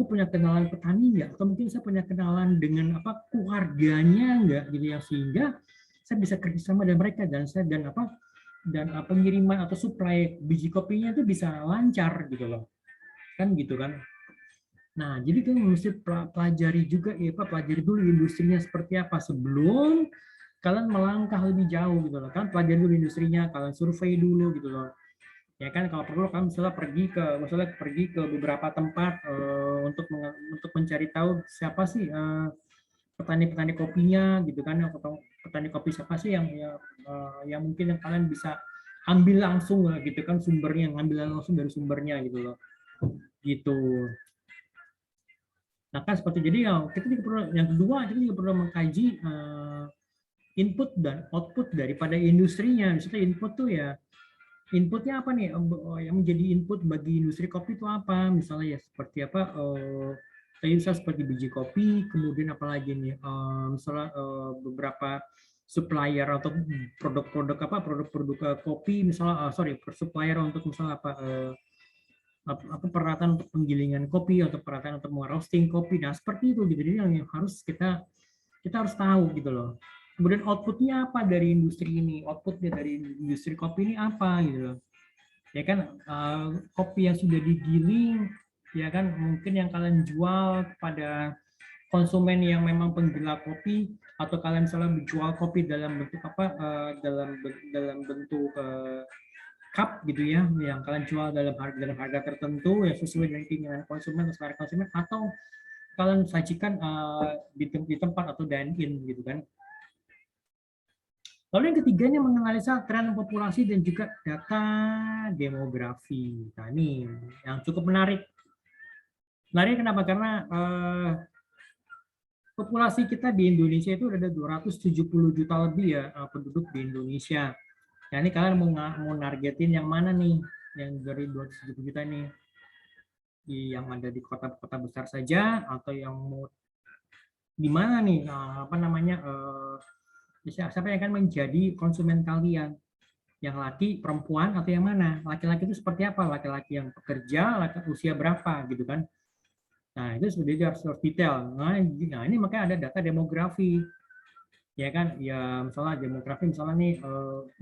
punya kenalan petani nggak, atau mungkin saya punya kenalan dengan apa keluarganya nggak gitu ya, sehingga saya bisa kerjasama dengan mereka, dan pengiriman atau supply biji kopinya itu bisa lancar gitu loh, kan gitu kan. Nah, jadi kan mesti pelajari juga ya Pak, pelajari dulu industrinya seperti apa sebelum kalian melangkah lebih jauh gitu loh. Kan pelajari dulu industrinya, kalian survei dulu gitu loh. Ya kan kalau perlu kalian misalnya pergi ke beberapa tempat untuk mencari tahu siapa sih petani-petani kopinya gitu kan, atau petani kopi siapa sih yang mungkin yang kalian bisa ambil langsung lah gitu kan sumbernya, ngambil langsung dari sumbernya gitu loh. Gitu. Nah kan seperti jadi ya kita juga perlu, yang kedua kita juga perlu mengkaji input dan output daripada industrinya. Misalnya input tuh ya inputnya apa nih, yang menjadi input bagi industri kopi itu apa? Misalnya ya seperti apa? Misalnya seperti biji kopi, kemudian apalagi nih misalnya beberapa supplier atau produk-produk kopi misalnya supplier untuk misalnya apa peralatan untuk penggilingan kopi atau peralatan untuk roasting kopi. Nah seperti itu gitu, jadi yang harus kita harus tahu gitu loh. Kemudian outputnya apa dari industri ini, outputnya dari industri kopi ini apa gitu loh. Ya kan kopi yang sudah digiling ya kan mungkin yang kalian jual kepada konsumen yang memang penggila kopi, atau kalian misalnya menjual kopi dalam bentuk apa dalam bentuk cup gitu ya, yang kalian jual dalam harga tertentu yang sesuai dengan keinginan konsumen atau selera konsumen, atau kalian sajikan di tempat atau dine in gitu kan. Lalu yang ketiganya menganalisa tren populasi dan juga data demografi. Nah ini yang cukup menarik. Menarik kenapa? Karena populasi kita di Indonesia itu ada 270 juta lebih ya penduduk di Indonesia. Nah ini kalian mau nargetin yang mana nih? Yang dari 270 juta nih? Yang ada di kota-kota besar saja, atau yang mau di mana nih apa namanya siapa yang akan menjadi konsumen kalian? Yang laki, perempuan, atau yang mana? Laki-laki itu seperti apa? Laki-laki yang pekerja, usia berapa, gitu kan? Nah, itu sebenarnya harus detail. Nah, ini makanya ada data demografi, ya kan? Ya, misalnya demografi, misalnya nih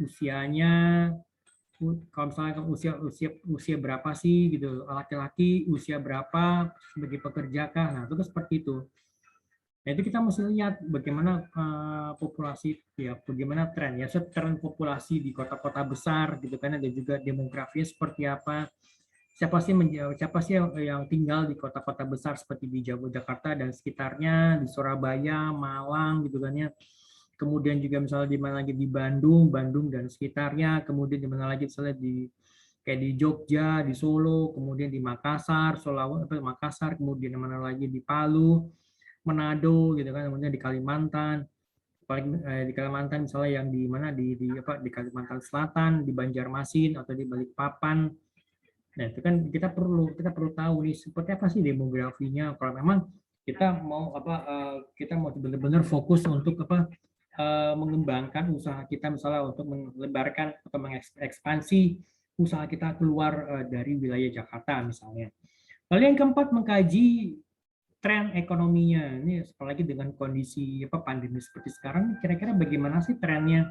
usianya, kalau misalnya usia usia usia berapa sih, gitu? Laki-laki usia berapa sebagai pekerja kah? Nah, itu seperti itu. Nah, itu kita mesti lihat bagaimana populasi, ya, bagaimana tren, ya, tren populasi di kota-kota besar, gitu kan, ada juga demografinya seperti apa, siapa sih yang tinggal di kota-kota besar seperti di Jakarta dan sekitarnya, di Surabaya, Malang, gitu kan ya. Kemudian juga misalnya di mana lagi di Bandung, Bandung dan sekitarnya, kemudian di mana lagi misalnya di kayak di Jogja, di Solo, kemudian di Makassar, Makassar, kemudian di mana lagi di Palu, Manado, gitu kan, kemudian di Kalimantan, paling di Kalimantan misalnya yang di mana di Kalimantan Selatan, di Banjarmasin atau di Balikpapan. Nah, itu kan kita perlu tahu nih seperti apa sih demografinya. Kalau memang kita mau benar-benar fokus untuk mengembangkan usaha kita, misalnya untuk melebarkan atau mengekspansi usaha kita keluar dari wilayah Jakarta misalnya. Lalu yang keempat, mengkaji tren ekonominya. Ini apalagi dengan kondisi pandemi seperti sekarang, kira-kira bagaimana sih trennya?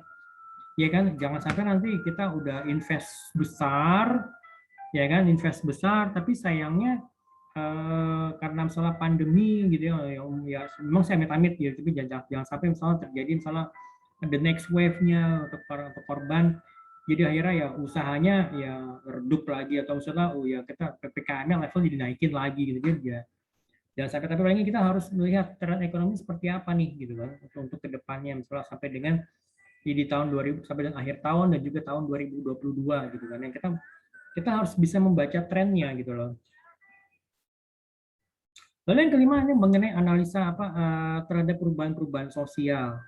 Ya kan, jangan sampai nanti kita udah invest besar, ya kan, invest besar, tapi sayangnya karena masalah pandemi gitu ya memang saya amit-amit ya, tapi jangan sampai misalnya terjadi misalnya the next wave-nya untuk para korban, jadi akhirnya ya usahanya ya redup lagi, atau misalnya ya kita PPKM-nya level dinaikin lagi gitu ya. Jangan sampai, tapi paling kita harus melihat tren ekonomi seperti apa nih gitu kan untuk kedepannya, misalnya sampai dengan di tahun 2000 sampai dengan akhir tahun dan juga tahun 2022 gitu kan, yang kita harus bisa membaca trennya gitu loh. Lalu yang kelima ini mengenai analisa terhadap perubahan-perubahan sosial,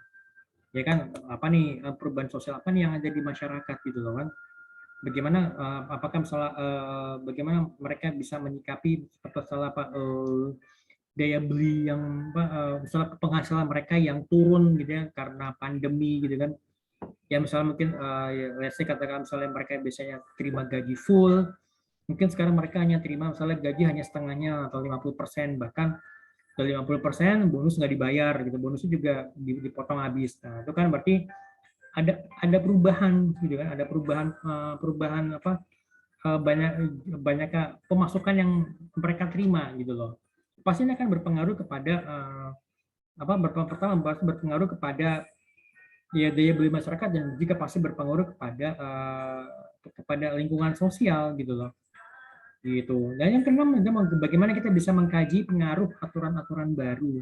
ya kan, apa nih perubahan sosial apa nih yang ada di masyarakat gitu loh kan, bagaimana apakah misalnya bagaimana mereka bisa menyikapi daya beli yang misalnya penghasilan mereka yang turun gitu ya karena pandemi gitu kan, ya misalnya mungkin ya, let's say katakan misalnya mereka biasanya terima gaji full, mungkin sekarang mereka hanya terima misalnya gaji hanya setengahnya atau 50%, bahkan ke 50% bonus nggak dibayar gitu, bonusnya juga dipotong habis. Nah, itu kan berarti ada perubahan gitu kan, ada perubahan banyak banyak pemasukan yang mereka terima gitu loh. Pasti ini akan berpengaruh kepada pertama berpengaruh kepada ya daya beli masyarakat, dan juga pasti berpengaruh kepada lingkungan sosial gitu loh. Gitu. Dan yang keenam, bagaimana kita bisa mengkaji pengaruh aturan-aturan baru.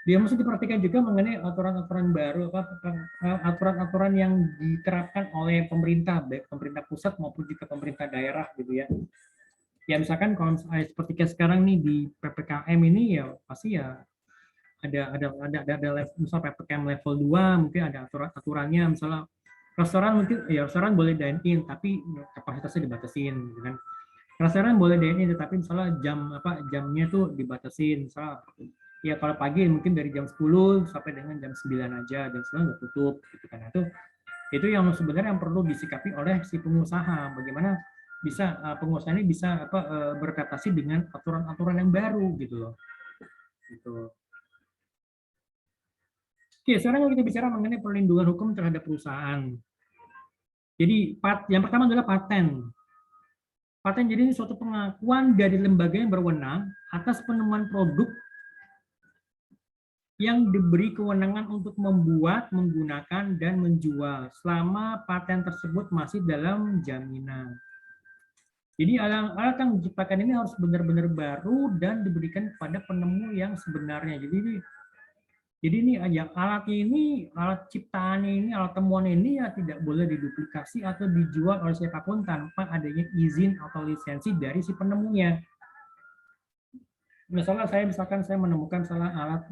Dia mesti diperhatikan juga mengenai aturan-aturan baru, aturan-aturan yang diterapkan oleh pemerintah, baik pemerintah pusat maupun juga pemerintah daerah gitu ya. Ya misalkan kalau seperti kayak sekarang nih di PPKM ini ya pasti ya ada level, misal PPKM level 2 mungkin ada aturannya, misalnya restoran boleh dine in tapi kapasitasnya dibatasin gitu kan. Restoran boleh dine in tetapi misalnya jamnya tuh dibatasin, misalnya ya kalau pagi mungkin dari jam 10 sampai dengan jam 9 aja, jam 9 udah tutup gitu kan. Itu yang sebenarnya yang perlu disikapi oleh si pengusaha, bagaimana bisa pengusaha ini bisa beradaptasi dengan aturan-aturan yang baru gitu loh. Gitu. Oke, sekarang kita bicara mengenai perlindungan hukum terhadap perusahaan. Jadi yang pertama adalah paten. Paten jadi ini suatu pengakuan dari lembaga yang berwenang atas penemuan produk yang diberi kewenangan untuk membuat, menggunakan, dan menjual selama paten tersebut masih dalam jaminan. Jadi alat yang diciptakan ini harus benar-benar baru dan diberikan kepada penemu yang sebenarnya. Jadi ini alat ciptaan ini, alat temuan ini ya tidak boleh diduplikasi atau dijual oleh siapapun tanpa adanya izin atau lisensi dari si penemunya. Misalkan saya menemukan alat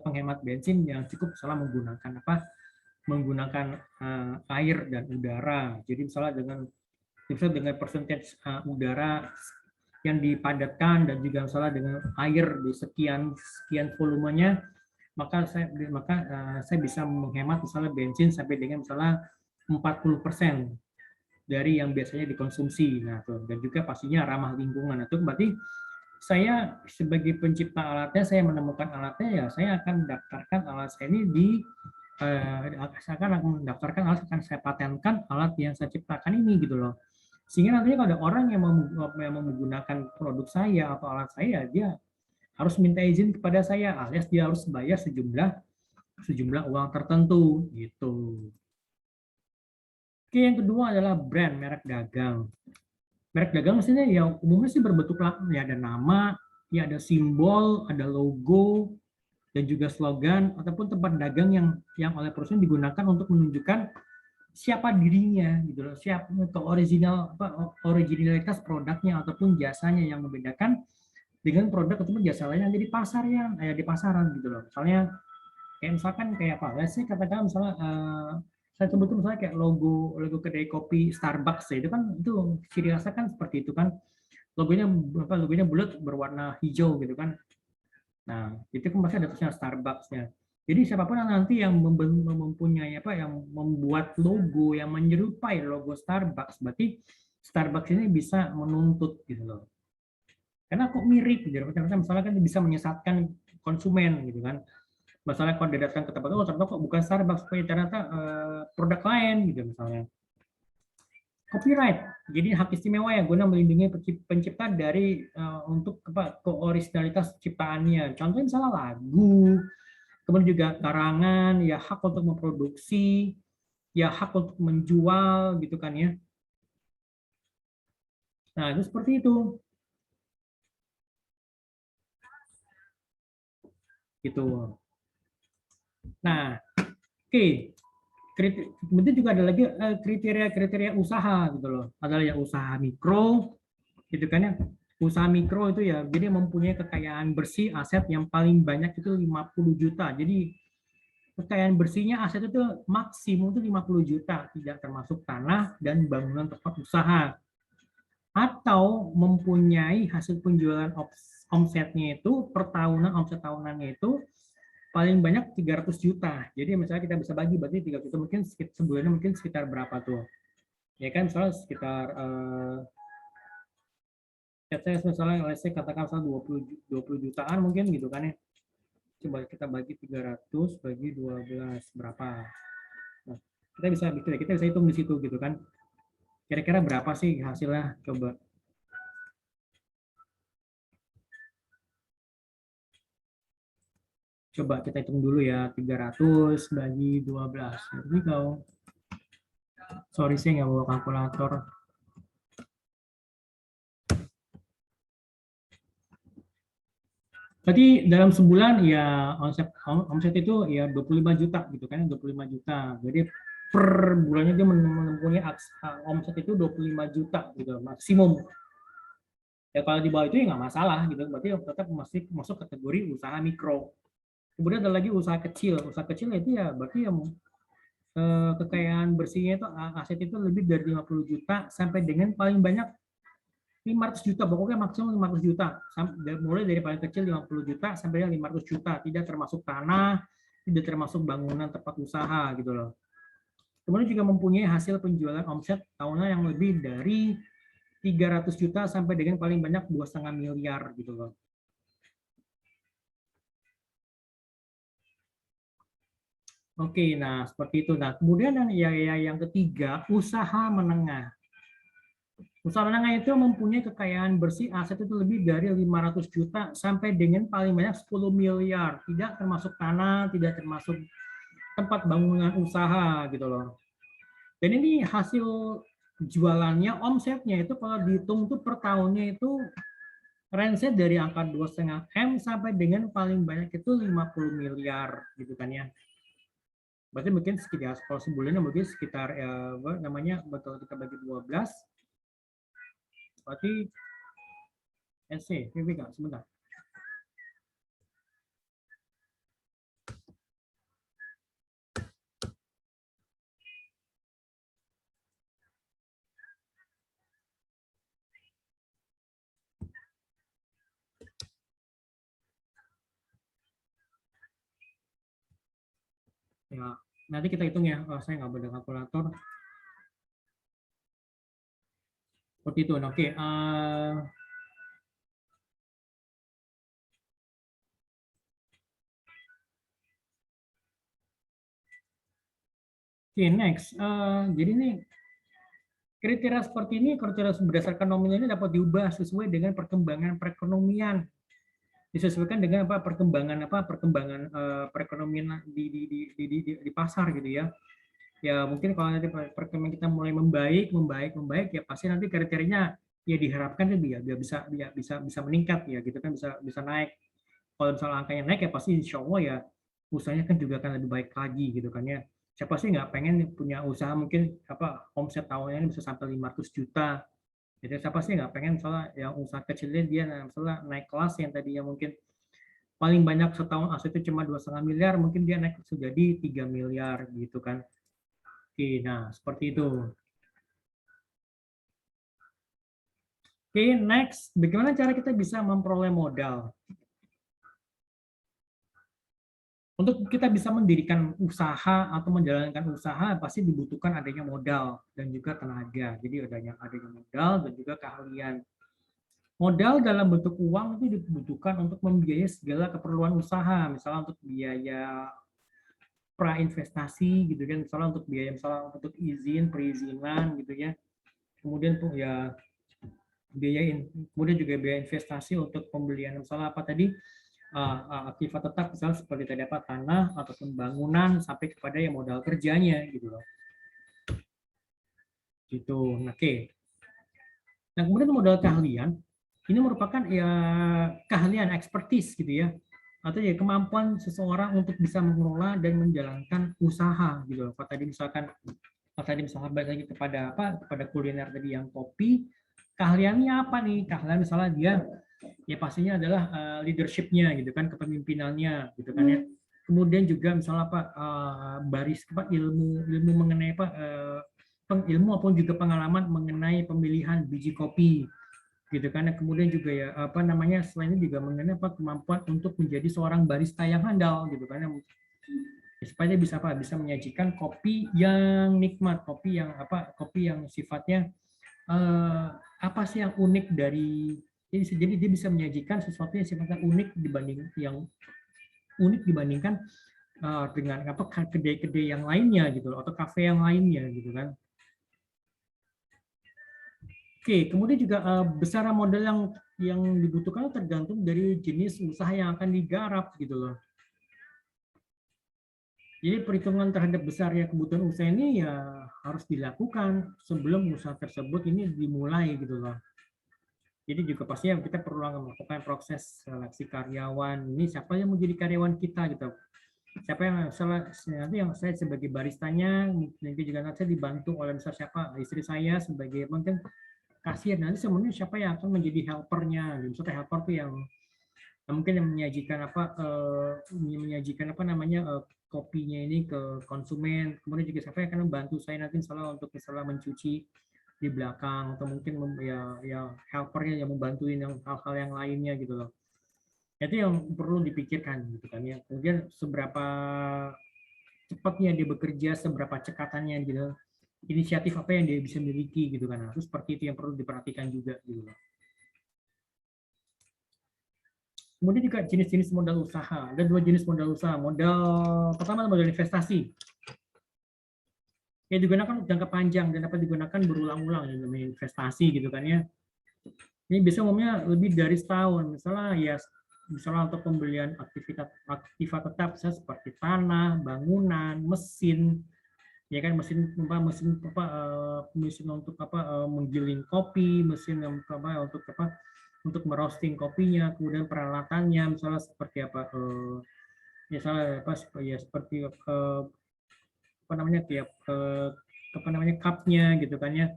penghemat bensin yang cukup salah menggunakan air dan udara. Jadi misalnya dengan persentage udara yang dipadatkan dan juga misalnya dengan air di sekian volumenya, maka saya bisa menghemat misalnya bensin sampai dengan misalnya 40% dari yang biasanya dikonsumsi. Nah, tuh. Dan juga pastinya ramah lingkungan. Nah, itu berarti saya sebagai pencipta alatnya, saya menemukan alatnya, ya saya akan mendaftarkan alat saya ini di saya akan mendaftarkan alat, akan saya patenkan alat yang saya ciptakan ini gitu loh. Sehingga nantinya kalau ada orang yang mau menggunakan produk saya atau alat saya, dia harus minta izin kepada saya, alias dia harus bayar sejumlah uang tertentu gitu. Oke, yang kedua adalah brand, merek dagang. Merek dagang maksudnya ya umumnya sih berbentuk ya ada nama, ya ada simbol, ada logo, dan juga slogan ataupun tempat dagang yang oleh perusahaan digunakan untuk menunjukkan siapa dirinya gitu loh, siapa originalitas produknya ataupun jasanya yang membedakan dengan produk ataupun jasa lain yang ada di pasar di pasaran gitu loh. Misalnya kayak misalkan kayak apa? Saya katakan misalnya saya sebut misalnya kayak logo logo kedai kopi Starbucks ya, itu kan itu ciri khasnya kan seperti itu kan, logonya logonya bulat berwarna hijau gitu kan. Nah, itu kan pasti ada tulisannya Starbucks-nya. Jadi siapapun yang nanti yang mempunyai yang membuat logo yang menyerupai logo Starbucks, berarti Starbucks ini bisa menuntut gitu loh. Karena kok mirip gitu. Misalnya kan bisa menyesatkan konsumen gitu kan. Masalah kalau dia datang ke tempat, oh ternyata kok bukan Starbucks, ternyata produk lain gitu misalnya. Copyright, jadi hak istimewa yang guna melindungi pencipta dari untuk keoriginalitas ciptaannya. Contohnya misalnya lagu, kemudian juga karangan, ya hak untuk memproduksi, ya hak untuk menjual gitu kan ya. Nah itu seperti itu. Gitu. Nah, oke. Kemudian juga ada lagi kriteria-kriteria usaha gitu loh. Adalah yang usaha mikro, gitu kan ya. Usaha mikro itu ya, jadi mempunyai kekayaan bersih aset yang paling banyak itu 50 juta. Jadi kekayaan bersihnya aset itu maksimum itu 50 juta, tidak termasuk tanah dan bangunan tempat usaha. Atau mempunyai hasil penjualan omsetnya itu per tahunan, omset tahunannya itu paling banyak 300 juta. Jadi misalnya kita bisa bagi, berarti 300 juta mungkin sebulannya mungkin sekitar berapa tuh? Ya kan misalnya sekitar misalnya saya katakan misalnya 20 jutaan mungkin gitu kan ya. Coba kita bagi 300 bagi 12 berapa? Nah, kita bisa hitung di situ gitu kan. Kira-kira berapa sih hasilnya? Coba. Coba kita hitung dulu ya, 300 bagi 12. Jadi kalau sorry saya nggak bawa kalkulator. Berarti dalam sebulan ya omset itu ya 25 juta gitu kan, 25 juta. Jadi per bulannya dia mempunyai omset itu 25 juta gitu maksimum. Ya kalau di bawah itu ya nggak masalah gitu, berarti tetap masih masuk kategori usaha mikro. Kemudian ada lagi usaha kecil. Usaha kecil itu ya berarti yang kekayaan bersihnya itu aset itu lebih dari 50 juta sampai dengan paling banyak 500 juta, pokoknya maksimum 500 juta. Mulai dari paling kecil 50 juta sampai 500 juta, tidak termasuk tanah, tidak termasuk bangunan tempat usaha gitu loh. Kemudian juga mempunyai hasil penjualan omset tahunan yang lebih dari 300 juta sampai dengan paling banyak 2,5 miliar gitu loh. Oke, nah seperti itu. Nah, kemudian yang ketiga, usaha menengah. Usaha menengah itu mempunyai kekayaan bersih aset itu lebih dari 500 juta sampai dengan paling banyak 10 miliar. Tidak termasuk tanah, tidak termasuk tempat bangunan usaha gitu loh. Dan ini hasil jualannya, omsetnya itu kalau dihitung tuh per tahunnya itu range dari angka 2,5 M sampai dengan paling banyak itu 50 miliar gitu kan ya. Berarti mungkin sekitar kalau sebulannya mungkin sekitar namanya betul kita bagi 12 berarti SC, sebentar. Ya, nanti kita hitung ya. Oh, saya nggak boleh kalkulator. Seperti itu. Nah, oke. Oke, next. Jadi nih kriteria seperti ini, kriteria berdasarkan nominal ini dapat diubah sesuai dengan perkembangan perekonomian, disesuaikan dengan perkembangan perekonomian di pasar gitu ya. Ya mungkin kalau nanti perekonomian kita mulai membaik ya pasti nanti kriterianya ya diharapkan biar bisa meningkat ya gitu kan, bisa bisa naik. Kalau misalnya angkanya naik ya pasti insya Allah ya usahanya kan juga akan lebih baik lagi gitu kan ya. Siapa sih nggak pengen punya usaha mungkin omset tahunnya bisa sampai 500 juta. Jadi siapa sih nggak pengen misalnya yang usaha kecilnya dia misalnya naik kelas yang tadinya mungkin paling banyak setahun asetnya cuma 2,5 miliar, mungkin dia naik jadi 3 miliar gitu kan. Oke, nah seperti itu. Oke, next, bagaimana cara kita bisa memperoleh modal? Untuk kita bisa mendirikan usaha atau menjalankan usaha pasti dibutuhkan adanya modal dan juga tenaga. Jadi adanya modal dan juga keahlian. Modal dalam bentuk uang itu dibutuhkan untuk membiayai segala keperluan usaha, misalnya untuk biaya pra investasi gitu kan, misalnya untuk biaya misalnya untuk izin, perizinan gitu ya. Kemudian tuh ya biaya kemudian juga biaya investasi untuk pembelian misalnya apa tadi aktiva tetap misalnya seperti tadi apa tanah ataupun bangunan sampai kepada yang modal kerjanya gitu loh. Gitu. Nah, oke. Nah, kemudian modal keahlian ini merupakan ya keahlian expertise gitu ya. Atau ya kemampuan seseorang untuk bisa mengelola dan menjalankan usaha gitu loh. Kalau tadi misalnya balik lagi kepada kuliner tadi yang kopi, keahliannya apa nih? Keahlian misalnya dia ya pastinya adalah leadership-nya gitu kan, kepemimpinannya gitu kan ya. Kemudian juga misalnya ilmu mengenai ilmu maupun juga pengalaman mengenai pemilihan biji kopi gitu kan. Kemudian juga ya selain itu juga mengenai kemampuan untuk menjadi seorang barista yang handal gitu kan, supaya bisa menyajikan kopi yang nikmat, kopi yang sifatnya apa sih yang unik dari, jadi dia bisa menyajikan sesuatu yang sifatnya unik dibandingkan dengan kedai-kedai yang lainnya gitu atau kafe yang lainnya gitu kan. Oke, kemudian juga besaran modal yang dibutuhkan tergantung dari jenis usaha yang akan digarap gitu loh. Jadi perhitungan terhadap besarnya kebutuhan usaha ini ya harus dilakukan sebelum usaha tersebut ini dimulai gitu loh. Jadi juga pastinya kita perlu melakukan proses seleksi karyawan. Ini siapa yang menjadi karyawan kita gitu. Siapa yang nanti yang saya sebagai baristanya, nanti juga nanti saya dibantu oleh misalnya siapa istri saya sebagai mungkin kasir. Nanti sebenarnya siapa yang akan menjadi helpernya. Misalnya helper tuh yang mungkin yang menyajikan kopinya ini ke konsumen. Kemudian juga siapa yang akan membantu saya nanti untuk mencuci di belakang atau mungkin ya helpernya yang membantuin yang hal-hal yang lainnya gitu loh. Itu yang perlu dipikirkan gitu kan ya. Kemudian seberapa cepatnya dia bekerja, seberapa cekatannya gitu. Inisiatif apa yang dia bisa miliki gitu kan. Nah, seperti itu yang perlu diperhatikan juga gitu loh. Kemudian juga jenis-jenis modal usaha. Ada 2 jenis modal usaha. Modal pertama modal investasi. Yang digunakan jangka panjang dan dapat digunakan berulang-ulang ya, namanya investasi gitu kan ya. Ini bisa umumnya lebih dari setahun. Misalnya untuk pembelian aktiva tetap seperti tanah, bangunan, mesin, ya kan mesin untuk menggiling kopi, mesin untuk merosting kopinya, kemudian peralatannya misalnya seperti seperti cupnya gitu kan ya.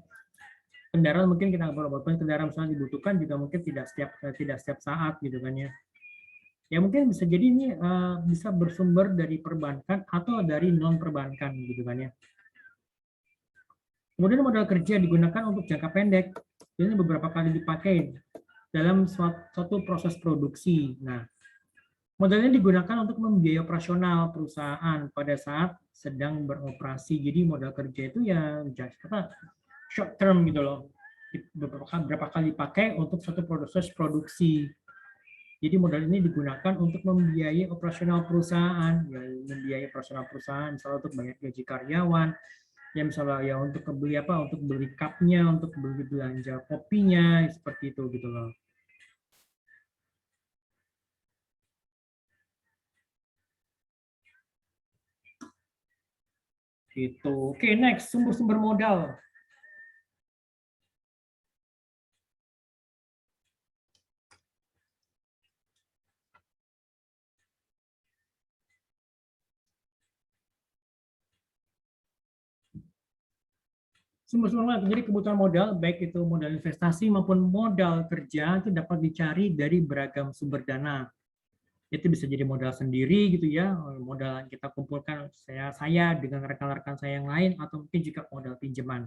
Kendaraan mungkin kita beberapa kendaraan misalnya dibutuhkan juga mungkin tidak setiap saat gitu kan ya. Ya mungkin bisa jadi ini bisa bersumber dari perbankan atau dari non perbankan gitu kan ya. Kemudian modal kerja digunakan untuk jangka pendek. Ini beberapa kali dipakai dalam suatu proses produksi. Nah, modalnya digunakan untuk membiayai operasional perusahaan pada saat sedang beroperasi. Jadi modal kerja itu ya just short term gitu loh, berapa kali dipakai untuk satu proses produksi. Jadi modal ini digunakan untuk membiayai operasional perusahaan, ya membiayai operasional perusahaan, misalnya untuk bayar gaji karyawan, ya misalnya ya untuk beli apa, untuk beli cupnya, untuk beli belanja kopinya, seperti itu gitu loh. Gitu. Oke, next, sumber-sumber modal. Sumber-sumber modal, jadi kebutuhan modal, baik itu modal investasi maupun modal kerja, itu dapat dicari dari beragam sumber dana. Itu bisa jadi modal sendiri gitu ya, modal yang kita kumpulkan saya dengan rekan-rekan saya yang lain, atau mungkin juga modal pinjaman.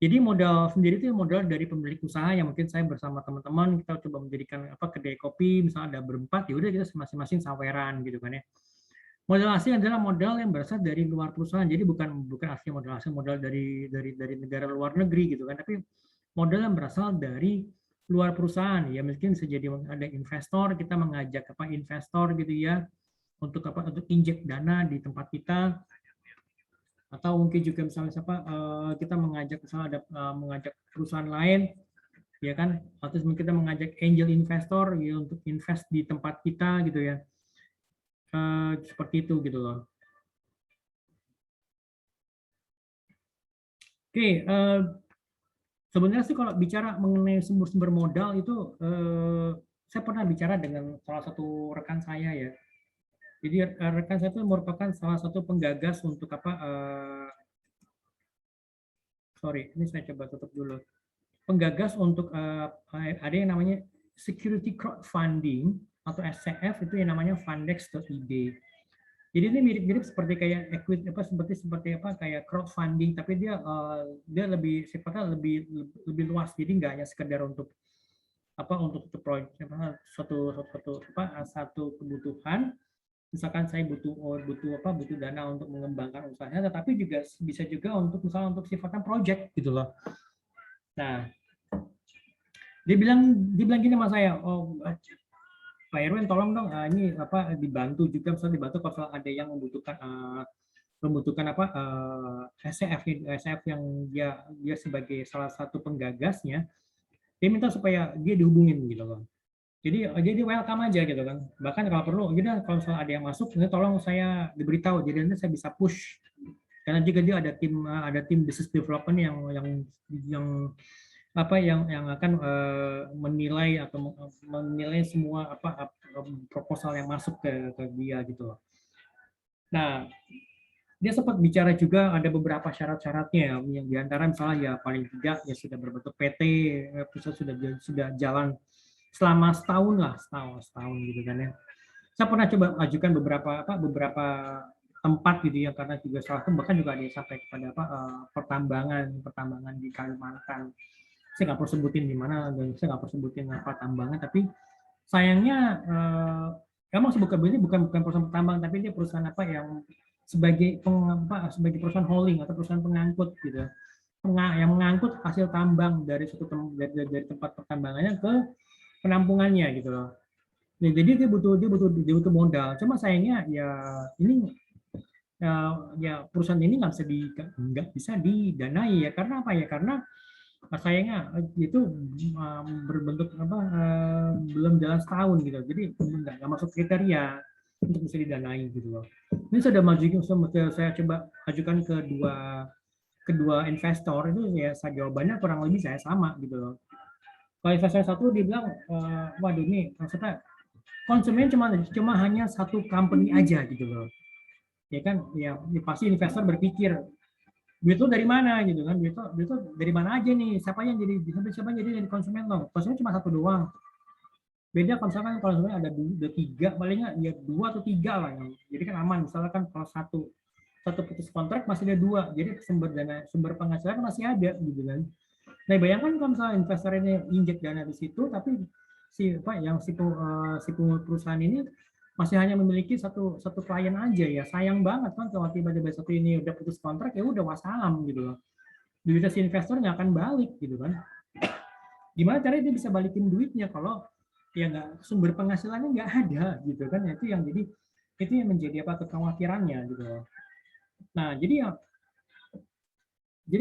Jadi modal sendiri itu modal dari pemilik usaha yang mungkin saya bersama teman-teman kita coba menjadikan apa kedai kopi, misalnya ada berempat, ya udah kita masing-masing saweran gitu kan ya. Modal asing adalah modal yang berasal dari luar perusahaan, jadi bukan asli modal asing, modal dari negara luar negeri gitu kan, tapi modal yang berasal dari luar perusahaan ya, mungkin bisa jadi ada investor, kita mengajak apa investor gitu ya untuk apa, untuk injek dana di tempat kita, atau mungkin juga misalnya siapa kita mengajak misalnya ada mengajak perusahaan lain ya kan, atau mungkin kita mengajak angel investor ya untuk invest di tempat kita gitu ya, seperti itu gitu loh. Oke, sebenarnya sih kalau bicara mengenai sumber-sumber modal itu saya pernah bicara dengan salah satu rekan saya ya. Jadi rekan saya itu merupakan salah satu penggagas untuk apa sorry, ini saya coba tutup dulu. Penggagas untuk ada yang namanya security crowdfunding atau SCF, itu yang namanya fundex.id. Jadi ini mirip-mirip seperti kayak equity apa seperti apa kayak crowdfunding, tapi dia lebih sifatnya lebih luas. Jadi nggak hanya sekedar untuk apa untuk proyek satu kebutuhan, misalkan saya butuh dana untuk mengembangkan usahanya, tetapi juga bisa juga untuk misalnya untuk sifatnya project gitu loh. Nah, dia bilang gini sama saya, oh Pak Erwin tolong dong ini apa dibantu juga, misalnya dibantu kalau ada yang membutuhkan apa SCF yang dia sebagai salah satu penggagasnya, dia minta supaya dia dihubungin gitu loh. Jadi welcome aja gitu kan. Bahkan kalau perlu, gitu kalau misalnya ada yang masuk, ini tolong saya diberitahu, jadi nanti saya bisa push. Karena juga dia ada tim business development yang apa yang akan menilai atau menilai semua apa proposal yang masuk ke dia gitu loh. Nah, dia sempat bicara juga ada beberapa syarat-syaratnya yang diantara misalnya ya paling tidak ya sudah berbentuk PT, sudah jalan selama setahun lah, setahun gitu kan ya. Saya pernah coba ajukan beberapa tempat gitu ya, karena juga salah satu bahkan juga ada yang sampai kepada apa pertambangan di Kalimantan. Saya nggak perlu sebutin di mana dan saya nggak perlu sebutin apa tambangan, tapi sayangnya emang ini bukan perusahaan tambang, tapi dia perusahaan apa yang sebagai perusahaan holding atau perusahaan pengangkut gitu, yang mengangkut hasil tambang dari dari tempat pertambangannya ke penampungannya gitu loh. Ya, jadi dia butuh modal. Cuma sayangnya ya ini ya perusahaan ini nggak bisa didanai ya, karena apa ya, karena sayangnya itu berbentuk apa belum jalan setahun gitu, jadi nggak masuk kriteria untuk bisa didanai gitu loh. Ini sudah saya coba ajukan kedua investor itu ya, jawabannya kurang lebih saya sama gitu loh. Kalau investor satu dia bilang waduh ini maksudnya konsumen cuma hanya satu company aja gitu loh, ya kan ya pasti investor berpikir duit itu dari mana gitu kan, duit itu dari mana aja nih, siapa yang jadi konsumen loh, konsumen cuma satu doang. Beda kalau misalkan konsumen ada tiga, palingnya ya dua atau tiga lah yang jadi kan aman. Misalnya kan kalau satu putus kontrak masih ada dua, jadi sumber penghasilan masih ada gitu kan. Nah bayangkan kalau misalnya investor ini injek dana di situ, tapi si perusahaan ini masih hanya memiliki satu klien aja ya, sayang banget kan kalau tiba-tiba satu ini udah putus kontrak ya udah wassalam gitu loh. Duitnya si investor nggak akan balik gitu kan. Gimana caranya dia bisa balikin duitnya kalau ya nggak, sumber penghasilannya nggak ada gitu kan. Itu yang menjadi apa, kekhawatirannya gitu loh. Nah jadi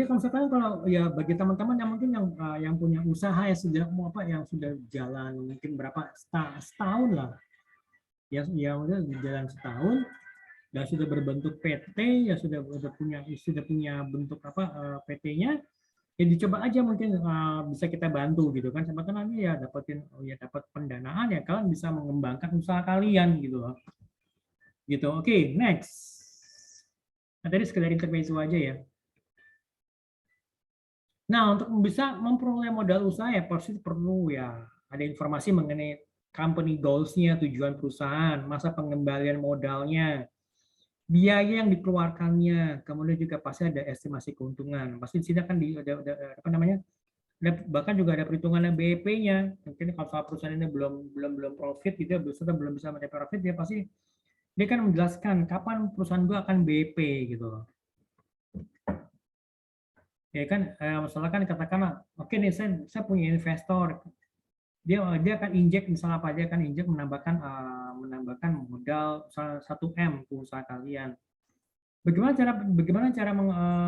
kalau misalkan, kalau ya bagi teman-teman yang mungkin yang punya usaha ya sudah mau apa, yang sudah jalan mungkin berapa setahun lah, ya udah jalan setahun dan sudah berbentuk PT, ya sudah punya bentuk apa, PT-nya, ya dicoba aja mungkin bisa kita bantu gitu kan, sama nanti ya dapat pendanaan, ya kalian bisa mengembangkan usaha kalian gitu loh. Gitu. Oke, next. Nah, tadi sekedar intermezzo aja ya. Nah, untuk bisa memperoleh modal usaha ya pasti perlu ya ada informasi mengenai company goals-nya, tujuan perusahaan, masa pengembalian modalnya, biaya yang dikeluarkannya, kemudian juga pasti ada estimasi keuntungan. Pasti di sini kan ada apa namanya? Bahkan juga ada perhitungan BEP-nya. Mungkin kalau perusahaan ini belum profit gitu ya, belum bisa mencapai profit, dia pasti dia kan menjelaskan kapan perusahaan gua akan BEP gitu loh. Ya kan, misalkan katakanlah, oke nih saya punya investor, dia akan injek misalnya apa, dia akan injek menambahkan modal 1M ke usaha kalian. Bagaimana cara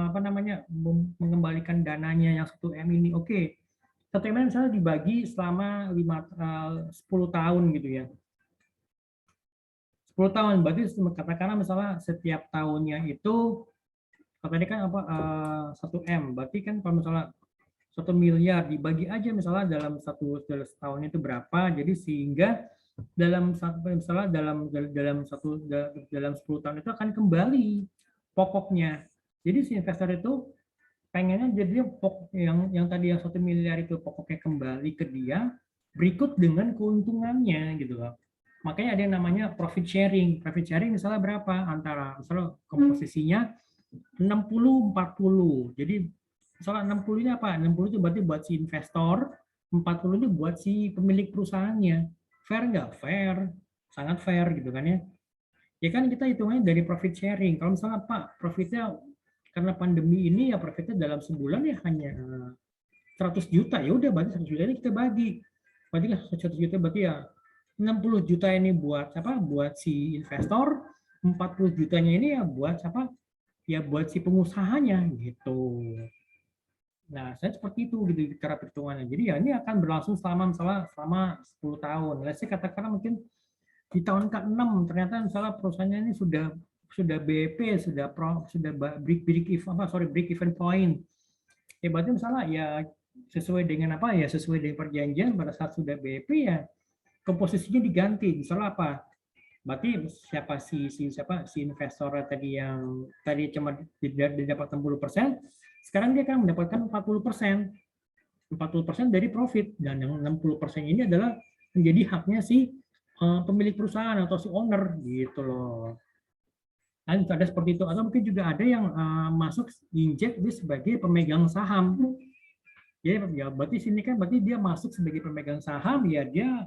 apa namanya, mengembalikan dananya yang 1M ini? Oke, 1M misalnya dibagi selama 10 tahun gitu ya. 10 tahun berarti katakanlah misalnya setiap tahunnya itu, tadi kan apa, 1M, berarti kan kalau misalnya 1 miliar dibagi aja misalnya dalam setahun itu berapa, jadi sehingga dalam misalnya dalam 10 tahun itu akan kembali pokoknya. Jadi si investor itu pengennya jadi pokok yang tadi yang 1 miliar itu pokoknya kembali ke dia, berikut dengan keuntungannya gitu loh. Makanya ada yang namanya profit sharing. Profit sharing misalnya berapa, antara misalnya komposisinya 60-40. Jadi misalnya 60 ini apa? 60 itu berarti buat si investor, 40 itu buat si pemilik perusahaannya. Fair nggak? Fair. Sangat fair gitu kan ya. Ya kan kita hitungnya dari profit sharing. Kalau misalnya Pak, profitnya karena pandemi ini ya profitnya dalam sebulan ya hanya 100 juta, ya udah berarti 100 juta ini kita bagi. Berarti kan 100 juta berarti ya 60 juta ini buat apa? Buat si investor, 40 jutanya ini ya buat apa? Ya buat si pengusahanya gitu. Nah, saya seperti itu gitu cara perhitungannya. Jadi ya ini akan berlangsung selama 10 tahun. Let's say katakanlah mungkin di tahun ke-6 ternyata misalnya perusahaannya ini sudah BP, sudah break even point. Ya berarti misalnya ya sesuai dengan apa ya, sesuai dengan perjanjian pada saat sudah BP ya komposisinya diganti. Misalnya apa? Berarti si investor tadi yang tadi cuma didapat 60%, sekarang dia akan mendapatkan 40%. 40% dari profit, dan yang 60% ini adalah menjadi haknya si pemilik perusahaan atau si owner gitu loh. Dan ada seperti itu, atau mungkin juga ada yang masuk injek dia sebagai pemegang saham. Jadi ya berarti sini kan berarti dia masuk sebagai pemegang saham, ya dia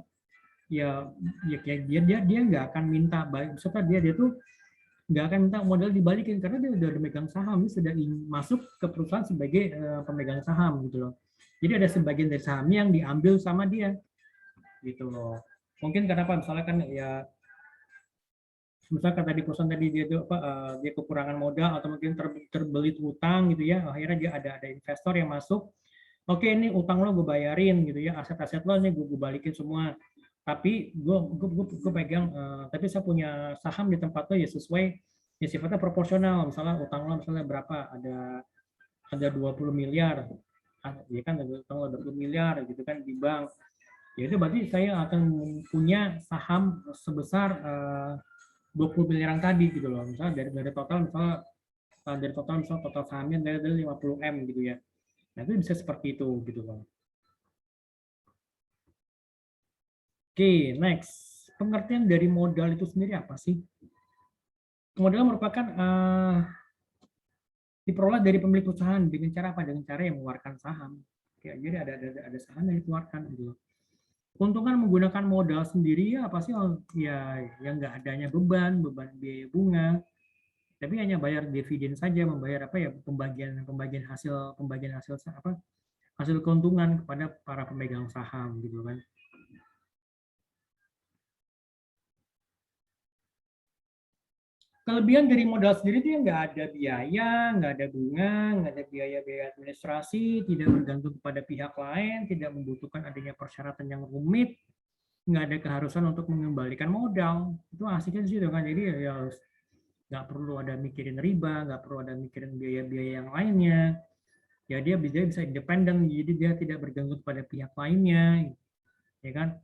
nggak akan minta balik, serta dia tuh nggak akan minta modal dibalikin karena dia udah memegang saham, dia sudah masuk ke perusahaan sebagai pemegang saham gitu loh. Jadi ada sebagian dari sahamnya yang diambil sama dia gitu loh. Mungkin kenapa misalnya kan ya, misalkan tadi perusahaan tadi dia kekurangan modal atau mungkin terbelit utang gitu ya, akhirnya dia ada investor yang masuk, oke ini utang lo gue bayarin gitu ya, aset-aset lo nih gue balikin semua, tapi gue pegang, tapi saya punya saham di tempat lo ya sesuai ya sifatnya proporsional, misalnya utang lo misalnya berapa, ada 20 miliar, ya kan ada utang lo 20 miliar gitu kan di bank, ya itu berarti saya akan punya saham sebesar 20 miliar tadi gitu loh, misalnya dari total sahamnya dari 50 M gitu ya. Nah itu bisa seperti itu gitu loh. Oke, next. Pengertian dari modal itu sendiri apa sih? Modal merupakan diperoleh dari pemilik perusahaan dengan cara apa? Dengan cara yang mengeluarkan saham. Jadi ada saham yang dikeluarkan gitu. Keuntungan menggunakan modal sendiri ya pasti ya yang nggak adanya beban biaya bunga, tapi hanya bayar dividen saja, membayar apa ya pembagian pembagian hasil apa hasil keuntungan kepada para pemegang saham gitu kan. Kelebihan dari modal sendiri itu ya nggak ada biaya, nggak ada bunga, nggak ada biaya-biaya administrasi, tidak bergantung kepada pihak lain, tidak membutuhkan adanya persyaratan yang rumit, nggak ada keharusan untuk mengembalikan modal. Itu asiknya sih kan. Jadi ya nggak perlu ada mikirin riba, nggak perlu ada mikirin biaya-biaya yang lainnya. Ya dia bisa independen, jadi dia tidak bergantung pada pihak lainnya, ya kan?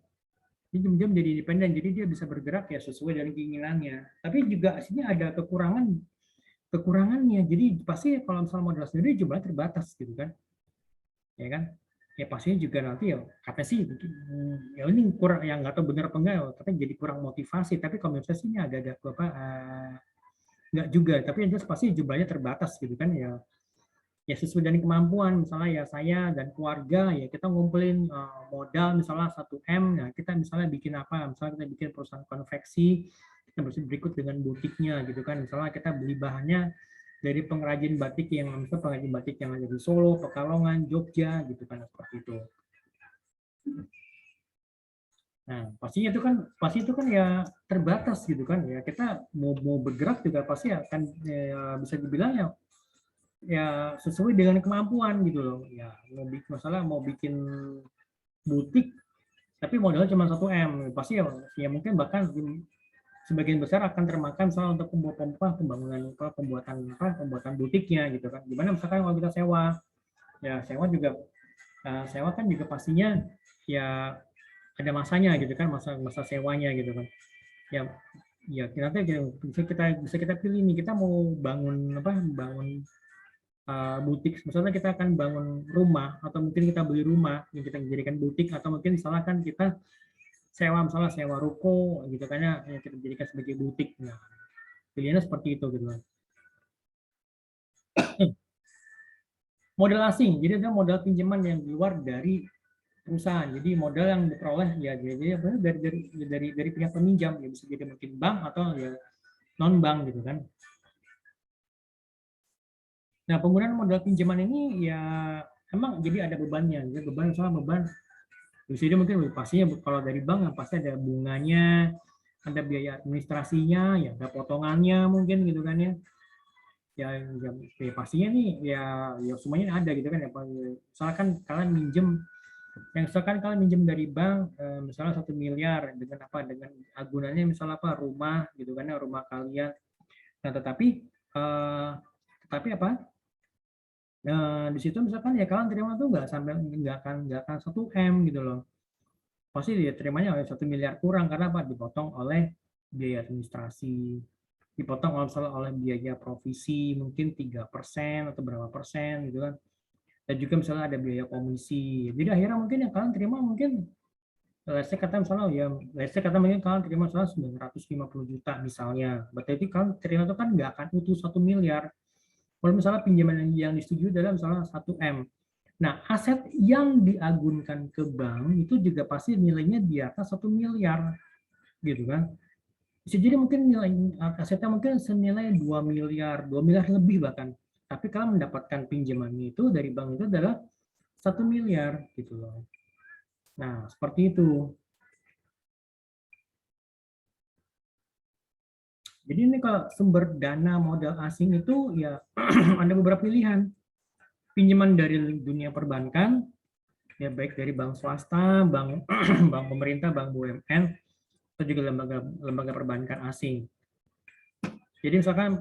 Dia menjadi independen, jadi dia bisa bergerak ya sesuai dengan keinginannya. Tapi juga aslinya ada kekurangannya. Jadi pasti kalau misalnya modal sendiri jumlahnya terbatas gitu kan, ya kan? Ya pastinya juga nanti ya kata sih ya ini kurang, yang nggak tahu benar apa enggak, tapi jadi kurang motivasi. Tapi kalau misalnya sih ini agak-agak apa nggak juga, tapi yang jelas pasti jumlahnya terbatas gitu kan ya. Ya sesuai dengan kemampuan, misalnya ya saya dan keluarga ya kita ngumpulin modal misalnya 1 M, nah kita misalnya bikin apa, misalnya kita bikin perusahaan konveksi, kita berikut dengan butiknya gitu kan, misalnya kita beli bahannya dari pengrajin batik yang ada di Solo, Pekalongan, Jogja gitu kan, seperti itu. Nah pasti itu kan ya terbatas gitu kan ya, kita mau bergerak juga pasti akan ya, bisa dibilang ya sesuai dengan kemampuan gitu loh ya. Mau bikin butik tapi modalnya cuma 1 M, pasti ya mungkin bahkan sebagian besar akan termakan soal untuk pembuatan butiknya gitu kan. Gimana misalkan kalau kita sewa, ya sewa kan juga pastinya ya ada masanya gitu kan, masa sewanya gitu kan. Ya nanti bisa kita pilih nih, kita mau bangun butik, misalnya kita akan bangun rumah atau mungkin kita beli rumah yang kita jadikan butik, atau mungkin misalkan kita sewa ruko gitu kan ya, yang kita jadikan sebagai butik. Nah, pilihannya seperti itu gitu kan. Modal asing, jadi ada modal pinjaman yang di luar dari perusahaan. Jadi modal yang diperoleh ya jadi dari pihak peminjam, ya bisa jadi mungkin bank atau ya non bank gitu kan. Nah, penggunaan modal pinjaman ini ya emang jadi ada bebannya. Jadi beban di sini mungkin pastinya kalau dari bank yang pasti ada bunganya, ada biaya administrasinya, ya ada potongannya mungkin gitu kan ya. Ya pastinya nih ya semuanya ada gitu kan ya. Misalkan kalian minjem dari bank misalnya 1 miliar dengan agunannya misalnya rumah gitu kan ya, rumah kalian. Nah tetapi apa? Di situ misalkan ya kalian terima tuh nggak akan 1 M gitu loh. Pasti dia terimanya oleh 1 miliar kurang karena apa? Dipotong oleh biaya administrasi, dipotong oleh biaya provisi mungkin 3% atau berapa persen gitu kan. Dan juga misalnya ada biaya komisi. Jadi akhirnya mungkin yang kalian terima mungkin let's say kata mungkin kalian terima misalnya 950 juta misalnya. Berarti kalian terima itu kan nggak akan utuh 1 miliar. Kalau misalnya pinjaman yang disetujui adalah misalnya 1 M. Nah, aset yang diagunkan ke bank itu juga pasti nilainya di atas 1 miliar, gitu kan? Bisa jadi mungkin nilai asetnya mungkin senilai 2 miliar, 2 miliar lebih bahkan. Tapi kalau mendapatkan pinjaman itu dari bank itu adalah 1 miliar, gitu loh. Nah, seperti itu. Jadi ini kalau sumber dana modal asing itu ya ada beberapa pilihan. Pinjaman dari dunia perbankan, ya baik dari bank swasta, bank bank pemerintah, bank BUMN, atau juga lembaga perbankan asing. Jadi misalkan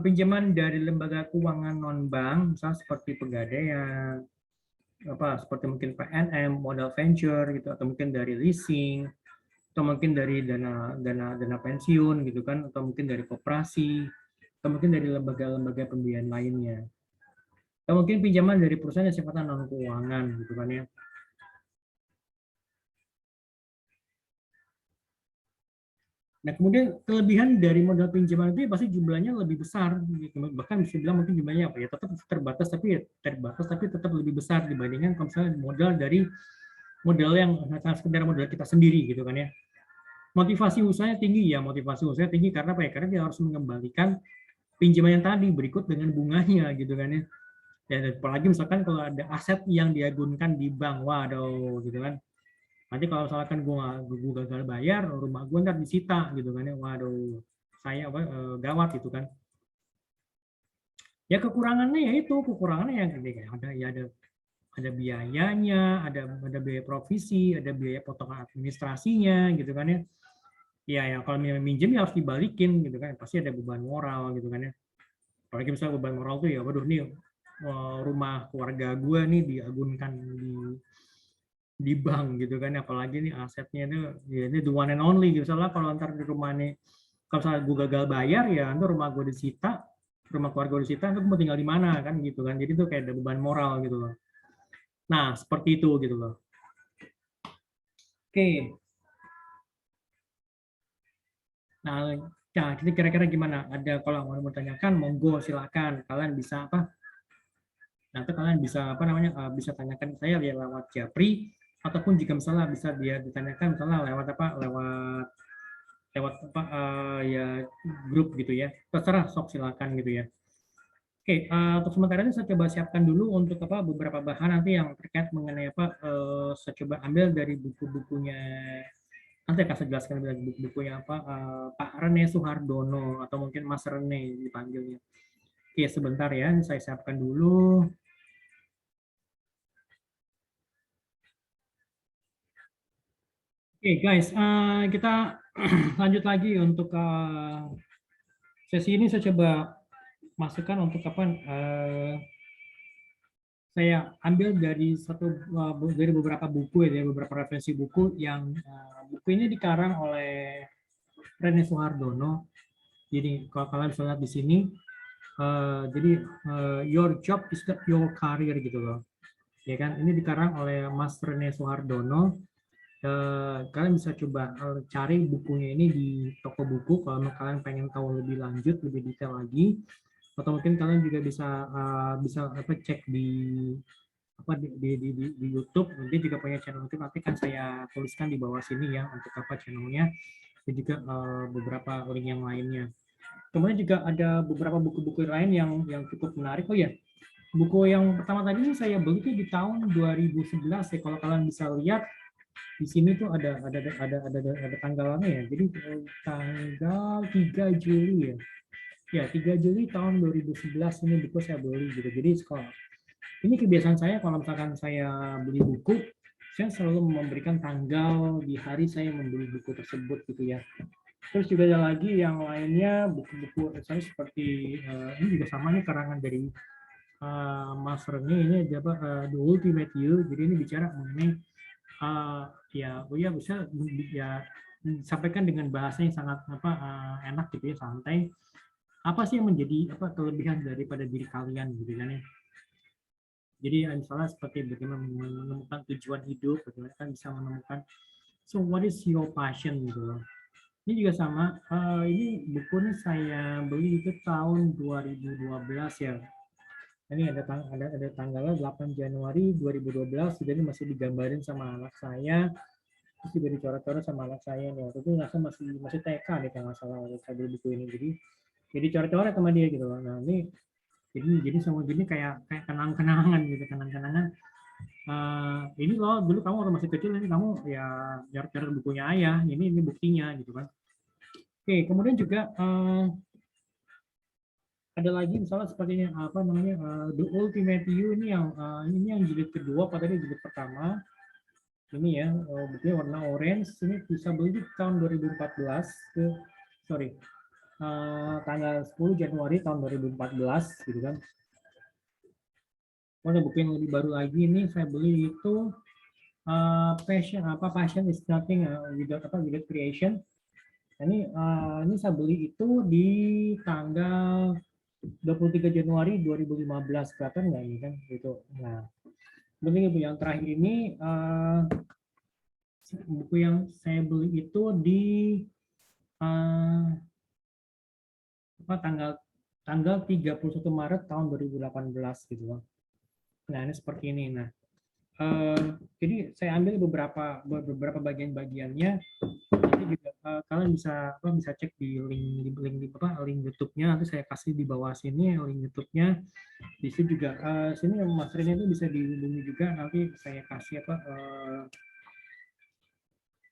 pinjaman dari lembaga keuangan non bank, misalnya seperti Pegadaian, seperti mungkin PNM, modal venture gitu, atau mungkin dari leasing, atau mungkin dari dana pensiun gitu kan, atau mungkin dari koperasi, atau mungkin dari lembaga-lembaga pembiayaan lainnya. Atau mungkin pinjaman dari perusahaan yang sifatnya non keuangan gitu kan ya. Nah, kemudian kelebihan dari modal pinjaman itu pasti jumlahnya lebih besar, bahkan bisa bilang mungkin jumlahnya tetap terbatas tapi tetap lebih besar dibandingkan kalau misalnya modal dari modal yang sekedar modal kita sendiri gitu kan ya. Motivasi usahanya tinggi ya, motivasi usahanya tinggi karena apa ya? Karena dia harus mengembalikan pinjaman yang tadi berikut dengan bunganya gitu kan ya. Dan apalagi misalkan kalau ada aset yang diagunkan di bank, waduh gitu kan. Nanti kalau misalkan gue gagal bayar, rumah gue ntar disita gitu kan ya. Waduh, saya gawat gitu kan. Ya kekurangannya ya itu, kekurangannya yang ada ya ada biayanya, ada biaya provisi, ada biaya potongan administrasinya gitu kan ya. Ya, ya kalau minjem ya harus dibalikin gitu kan, pasti ada beban moral gitu kan ya. Apalagi misalnya beban moral tuh ya, waduh nih rumah keluarga gue nih diagunkan di bank gitu kan, apalagi nih asetnya itu ya ini the one and only gitu. Misalnya kalau ntar di rumah nih, kalau misalnya gue gagal bayar ya ntar rumah gue disita, rumah keluarga gue disita, ntar gue mau tinggal di mana kan gitu kan. Jadi tuh kayak ada beban moral gitu loh. Nah seperti itu gitu loh. Oke. Nah, ya, kita kira-kira gimana? Ada kalau mau tanyakan, monggo silakan. Kalian bisa apa? Nanti kalian bisa apa namanya? Bisa tanyakan ke saya ya lewat Japri ataupun jika misalnya bisa dia ditanyakan misalnya lewat apa? Lewat apa ya grup gitu ya. Terserah sok silakan gitu ya. Oke, untuk sementara ini saya coba siapkan dulu untuk apa beberapa bahan nanti yang terkait mengenai apa saya coba ambil dari buku-bukunya. Nanti akan saya jelaskan dari buku-bukunya apa Pak Rene Suhardono atau mungkin Mas Rene dipanggilnya. Oke, sebentar ya, saya siapkan dulu. Oke, guys, kita lanjut lagi untuk sesi ini saya coba masukkan untuk kapan saya ambil dari dari beberapa buku ya, dari beberapa referensi buku yang buku ini dikarang oleh Rene Suhardono. Jadi kalau kalian bisa lihat di sini, jadi your job is not your career gitu loh. Ya kan, ini dikarang oleh Mas Rene Suhardono. Kalian bisa coba cari bukunya ini di toko buku kalau kalian pengen tahu lebih lanjut, lebih detail lagi. Atau mungkin kalian juga bisa apa cek di apa di YouTube. Nanti juga punya channel YouTube, nanti kan saya tuliskan di bawah sini ya untuk apa channelnya dan juga beberapa link yang lainnya. Kemudian juga ada beberapa buku-buku lain yang cukup menarik. Oh ya, buku yang pertama tadi saya beli itu di tahun 2011 ya. Kalau kalian bisa lihat di sini tuh ada tanggalannya ya. Jadi tanggal 3 Juli ya. Ya, 3 Juli tahun 2011 ini buku saya beli gitu. Jadi sekolah. Ini kebiasaan saya kalau misalkan saya beli buku, saya selalu memberikan tanggal di hari saya membeli buku tersebut gitu ya. Terus juga ada lagi yang lainnya buku-buku saya seperti ini juga sama nih karangan dari Mas Rene ini ada apa The Ultimate You. Jadi ini bicara mengenai ya bisa ya disampaikan dengan bahasa yang sangat apa enak gitu ya, santai. Apa sih yang menjadi apa kelebihan daripada diri kalian gitu kan ya. Jadi misalnya seperti bagaimana menemukan tujuan hidup, bagaimana kan bisa menemukan so what is your passion gitu loh. Ini juga sama, ini buku ini saya beli itu tahun 2012 ya. Ini ada tanggalnya 8 Januari 2012, jadi masih digambarin sama anak saya, terus juga dicoret-coret sama anak saya nih. Waktu itu masih TK deh kalau nggak salah saya beli buku ini. Jadi coret-coret sama dia gitu loh. Nah ini jadi sama gini kayak kenang-kenangan gitu, kenang-kenangan. Ini loh dulu kamu waktu masih kecil ini kamu ya coret-coret bukunya ayah. Ini buktinya gitu kan. Oke, kemudian juga ada lagi misalnya seperti apa namanya The Ultimate You ini yang jilid kedua, apa tadi jilid pertama ini ya bukunya warna orange, ini bisa beli di tahun 2014 sorry tanggal 10 Januari tahun 2014 gitu kan. Ada buku yang lebih baru lagi ini saya beli itu passion is nothing without creation. Ini saya beli itu di tanggal 23 Januari 2015, kelihatan nggak ini kan gitu. Nah, kemudian yang terakhir ini buku yang saya beli itu di tanggal 31 Maret tahun 2018 gitu loh. Nah, ini seperti ini. Nah, Jadi saya ambil beberapa bagian-bagiannya. Nanti juga kalian bisa cek di link YouTube-nya. Nanti saya kasih di bawah sini link YouTube-nya. Di sini juga sini Mas Rin itu bisa dihubungi juga. Nanti saya kasih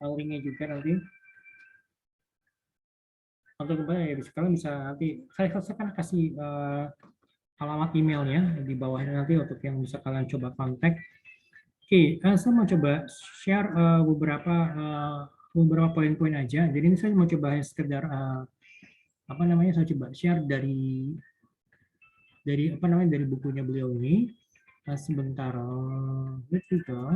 linknya juga nanti. Untuk ya, kalian bisa nanti saya akan kasih alamat emailnya di bawahnya nanti untuk yang bisa kalian coba kontak. Oke, saya mau coba share beberapa poin-poin aja. Jadi ini saya mau coba sekedar apa namanya, saya coba share dari dari bukunya beliau ini. Sebentar, let's go.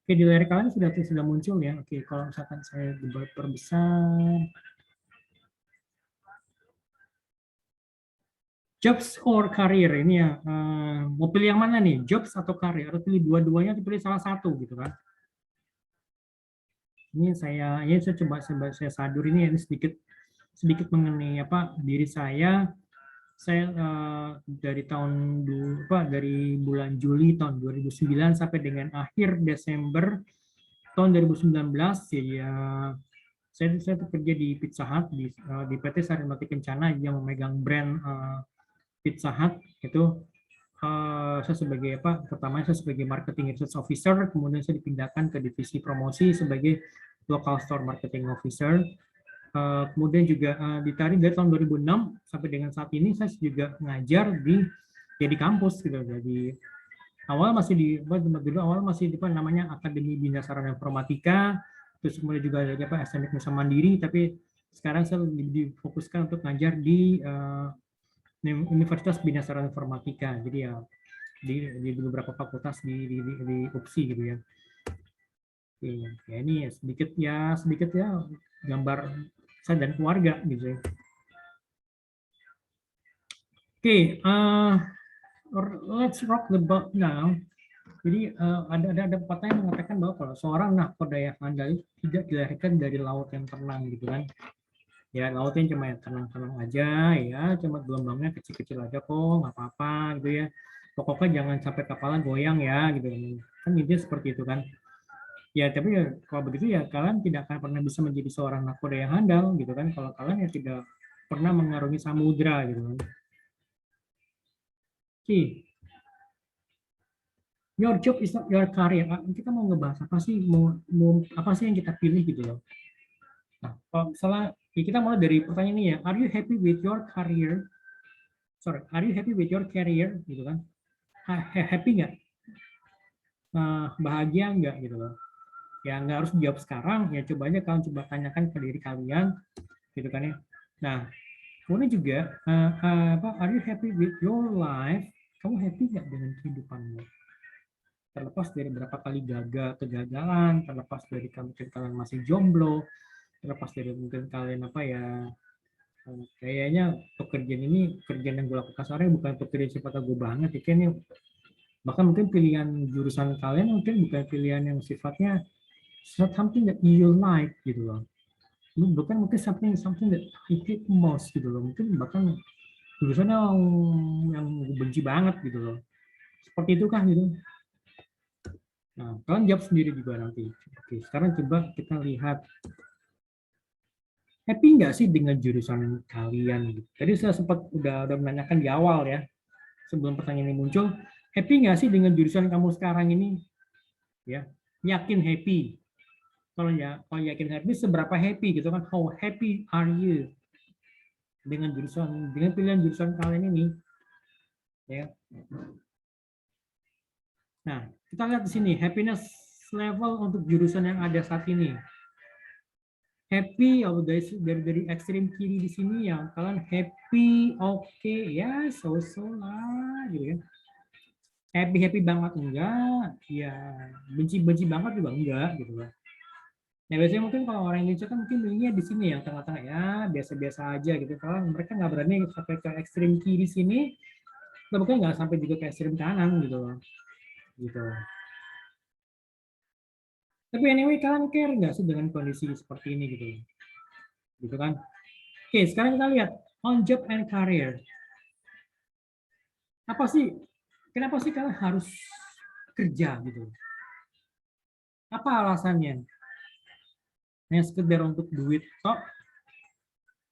Oke, di layar kalian sudah muncul ya. Oke, kalau misalkan saya perbesar. Jobs or career ini ya, mau pilih yang mana nih, jobs atau career, atau pilih dua-duanya atau pilih salah satu gitu kan. Ini saya coba saya sadur ini sedikit mengenai diri saya. Saya dari dari bulan Juli tahun 2009 sampai dengan akhir Desember tahun 2019 ya, saya bekerja di Pizza Hut di PT Sarimati Kencana yang memegang brand Pizza Hut. Itu saya sebagai pertama saya sebagai marketing research officer, kemudian saya dipindahkan ke divisi promosi sebagai local store marketing officer. Kemudian juga ditarik dari tahun 2006 sampai dengan saat ini saya juga ngajar di kampus gitu. Jadi awal masih namanya Akademi Bina Sarana Informatika, terus kemudian juga ada SMK Nusa Mandiri, tapi sekarang saya difokuskan untuk ngajar di Universitas Bina Sarana Informatika. Jadi ya di beberapa fakultas di UPSI gitu ya. Oke, ya ini sedikit ya gambar saya dan keluarga gitu ya. Oke, let's rock the boat now. Jadi ada pepatah yang mengatakan bahwa kalau seorang nahkodaya handal tidak dilahirkan dari laut yang tenang gitu kan. Ya lautnya cuma tenang-tenang aja ya, cuma gelombangnya kecil-kecil aja kok, nggak apa-apa gitu ya. Pokoknya jangan sampai kapalnya goyang ya gitu kan, intinya seperti itu kan. Ya tapi ya, kalau begitu ya kalian tidak akan pernah bisa menjadi seorang nakoda yang handal gitu kan, kalau kalian ya tidak pernah mengarungi samudra gitu kan. Oke, your job is not your career. Kita mau ngebahas apa sih, apa sih yang kita pilih gitu loh. Nah, kalau misalnya kita mulai dari pertanyaan ini ya, are you happy with your career? Sorry, are you happy with your career gitu kan? Happy nggak? Bahagia nggak gitu loh? Ya nggak harus dijawab sekarang, ya coba aja kalian coba tanyakan ke diri kalian gitu kan ya. Nah, kemudian juga are you happy with your life? Kamu happy nggak dengan kehidupanmu? Terlepas dari berapa kali kegagalan, terlepas dari kalian masih jomblo, terlepas dari mungkin kalian kayaknya pekerjaan yang gue lakukan sekarang bukan pekerjaan sifatnya gue banget ya, kayaknya bahkan mungkin pilihan jurusan kalian mungkin bukan pilihan yang sifatnya something that you like gitu loh, bukan mungkin something that you hate most gitu loh, mungkin bahkan jurusannya yang benci banget gitu loh, seperti itu kah gitu. Nah kalian jawab sendiri juga nanti. Oke, sekarang coba kita lihat, happy nggak sih dengan jurusan kalian gitu. Tadi saya sempat udah menanyakan di awal ya, sebelum pertanyaan ini muncul, happy nggak sih dengan jurusan kamu sekarang ini? Ya, yakin happy. Kalau yakin happy, seberapa happy gitu kan? How happy are you dengan pilihan jurusan kalian ini? Ya. Nah, kita lihat di sini happiness level untuk jurusan yang ada saat ini. Happy, dari ekstrem kiri di sini ya, kalian happy, oke, ya, so lah, gitu kan. Happy banget enggak, ya benci banget juga enggak, gitu kan. Nah biasanya mungkin kalau orang Indonesia kan mungkin milihnya di sini yang tengah-tengah ya, biasa-biasa aja gitu. Kalau mereka nggak berani sampai ke ekstrem kiri sini, atau mungkin nggak sampai juga ke ekstrem kanan gitu loh. Gitu. Tapi anyway, kalian care nggak sih dengan kondisi seperti ini gitu? Gitu kan? Oke, sekarang kita lihat on job and career. Apa sih Kenapa sih kalian harus kerja gitu? Apa alasannya? Hanya sekedar untuk duit tok,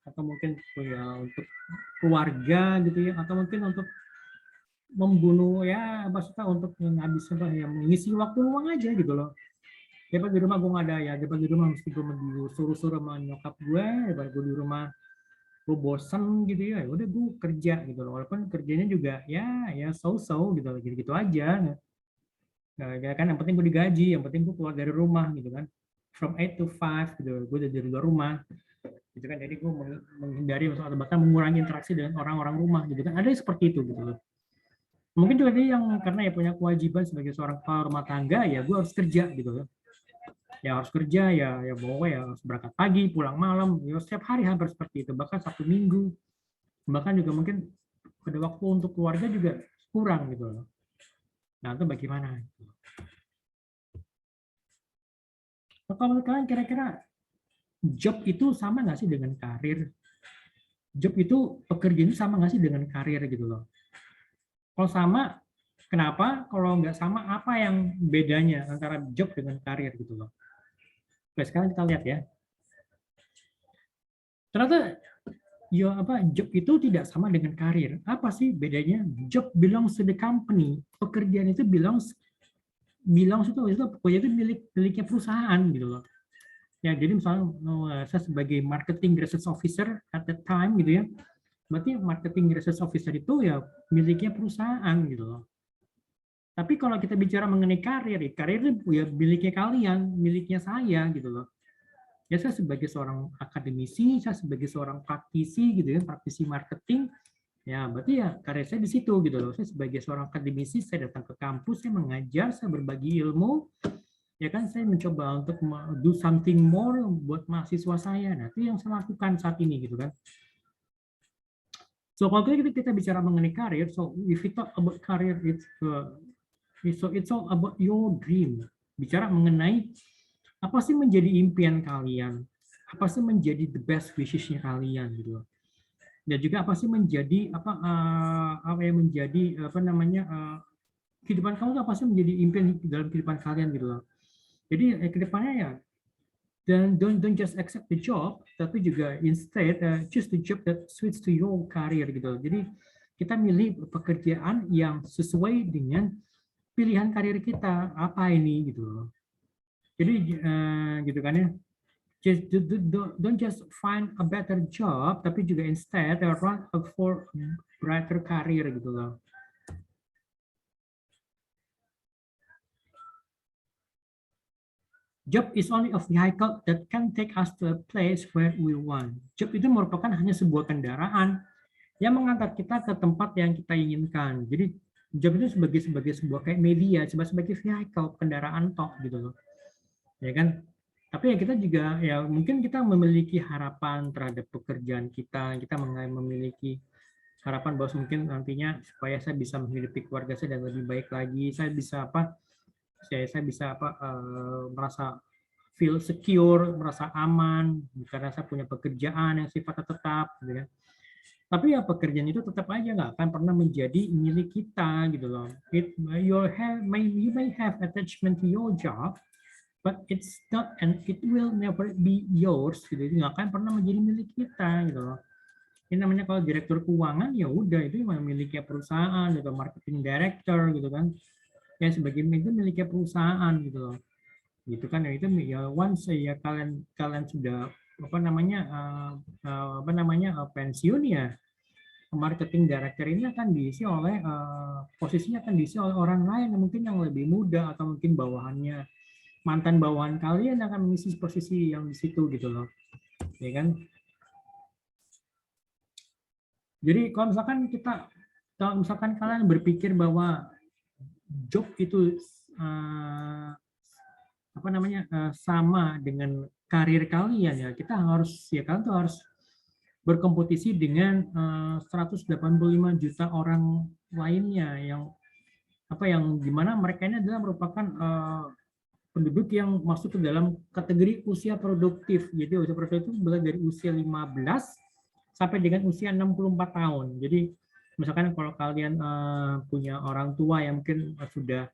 atau mungkin ya untuk keluarga gitu ya, atau mungkin untuk membunuh ya maksudnya untuk menghabiskan apa ya, mengisi waktu luang aja gitu loh. Daripada di rumah gue nggak ada ya, daripada di rumah mesti gue suruh-suruh sama nyokap gue, daripada gue di rumah gue bosen gitu ya, udah gue kerja gitu loh. Walaupun kerjanya juga ya so-so gitu loh, gitu-gitu aja. Nah, kan yang penting gue digaji, yang penting gue keluar dari rumah gitu kan. From 8 to 5 gitu, gue udah dari luar rumah gitu kan. Jadi gue menghindari atau bahkan mengurangi interaksi dengan orang-orang rumah gitu kan. Ada yang seperti itu gitu loh. Mungkin juga dia yang karena ya punya kewajiban sebagai seorang kepala rumah tangga, ya gue harus kerja gitu loh. Ya harus kerja ya bawa ya harus berangkat pagi pulang malam ya setiap hari hampir seperti itu, bahkan Sabtu Minggu, bahkan juga mungkin ada waktu untuk keluarga juga kurang gitu loh. Nah itu bagaimana? Nah, kalau menurut kalian kira-kira job itu sama nggak sih dengan karir? Job itu pekerjaan itu sama nggak sih dengan karir gitu loh? Kalau sama, kenapa? Kalau nggak sama, apa yang bedanya antara job dengan karir gitu loh? Oke, sekarang kita lihat ya. Ternyata ya apa job itu tidak sama dengan karir. Apa sih bedanya? Job belongs to the company. Pekerjaan itu belongs itu pokoknya itu miliknya perusahaan gitu loh. Ya jadi misalnya saya sebagai marketing research officer at the time gitu ya. Berarti marketing research officer itu ya miliknya perusahaan gitu loh. Tapi kalau kita bicara mengenai karir, karir itu ya miliknya kalian, miliknya saya gitu loh. Ya saya sebagai seorang akademisi, saya sebagai seorang praktisi gitu ya, praktisi marketing, ya berarti ya karir saya di situ gitu loh. Saya sebagai seorang akademisi, saya datang ke kampus, saya mengajar, saya berbagi ilmu, ya kan saya mencoba untuk do something more buat mahasiswa saya. Nah itu yang saya lakukan saat ini gitu kan. So kalau kita bicara mengenai karir, so if we talk about career, it's all about your dream. Bicara mengenai apa sih menjadi impian kalian, apa sih menjadi the best wishes-nya kalian gitu loh. Dan juga apa sih menjadi apa yang menjadi apa namanya kehidupan kamu tuh apa sih menjadi impian dalam kehidupan kalian gitu loh. Jadi kedepannya ya dan don't just accept the job, tapi juga instead choose the job that suits to your career gitu loh. Jadi kita milih pekerjaan yang sesuai dengan pilihan karir kita apa ini gitu loh. Jadi gitu kan ya. Just don't just find a better job, tapi juga instead run for brighter career gitu loh. Job is only a vehicle that can take us to a place where we want. Job itu merupakan hanya sebuah kendaraan yang mengantar kita ke tempat yang kita inginkan. Jadi job itu sebagai sebuah kayak media, sebagai vehicle kendaraan tok gitu loh. Ya kan? Tapi ya kita juga ya mungkin kita memiliki harapan terhadap pekerjaan kita memiliki harapan bahwa mungkin nantinya supaya saya bisa menghidupi keluarga saya dan lebih baik lagi, saya bisa saya bisa merasa feel secure, merasa aman karena saya punya pekerjaan yang sifatnya tetap gitu kan. Tapi ya pekerjaan itu tetap aja nggak akan pernah menjadi milik kita gitu loh. You may have attachment to your job, but it's not and it will never be yours gitu. Itu nggak akan pernah menjadi milik kita gitu loh. Ini namanya kalau direktur keuangan ya udah itu miliknya perusahaan gitu, marketing director gitu kan. Ya sebagai itu miliknya perusahaan gitu loh. Gitu kan ya itu ya once ya kalian kalian sudah pensiun ya marketing director ini akan diisi oleh posisinya akan diisi oleh orang lain yang mungkin yang lebih muda atau mungkin bawahannya mantan bawahan kalian akan mengisi posisi yang di situ gitu loh, ya kan? Jadi kalau misalkan kalian berpikir bahwa job itu sama dengan karir kalian ya, kalian tuh harus berkompetisi dengan 185 juta orang lainnya yang dimana mereka ini adalah merupakan penduduk yang masuk ke dalam kategori usia produktif. Jadi usia produktif itu mulai dari usia 15 sampai dengan usia 64 tahun. Jadi Misalkan kalau kalian punya orang tua yang mungkin sudah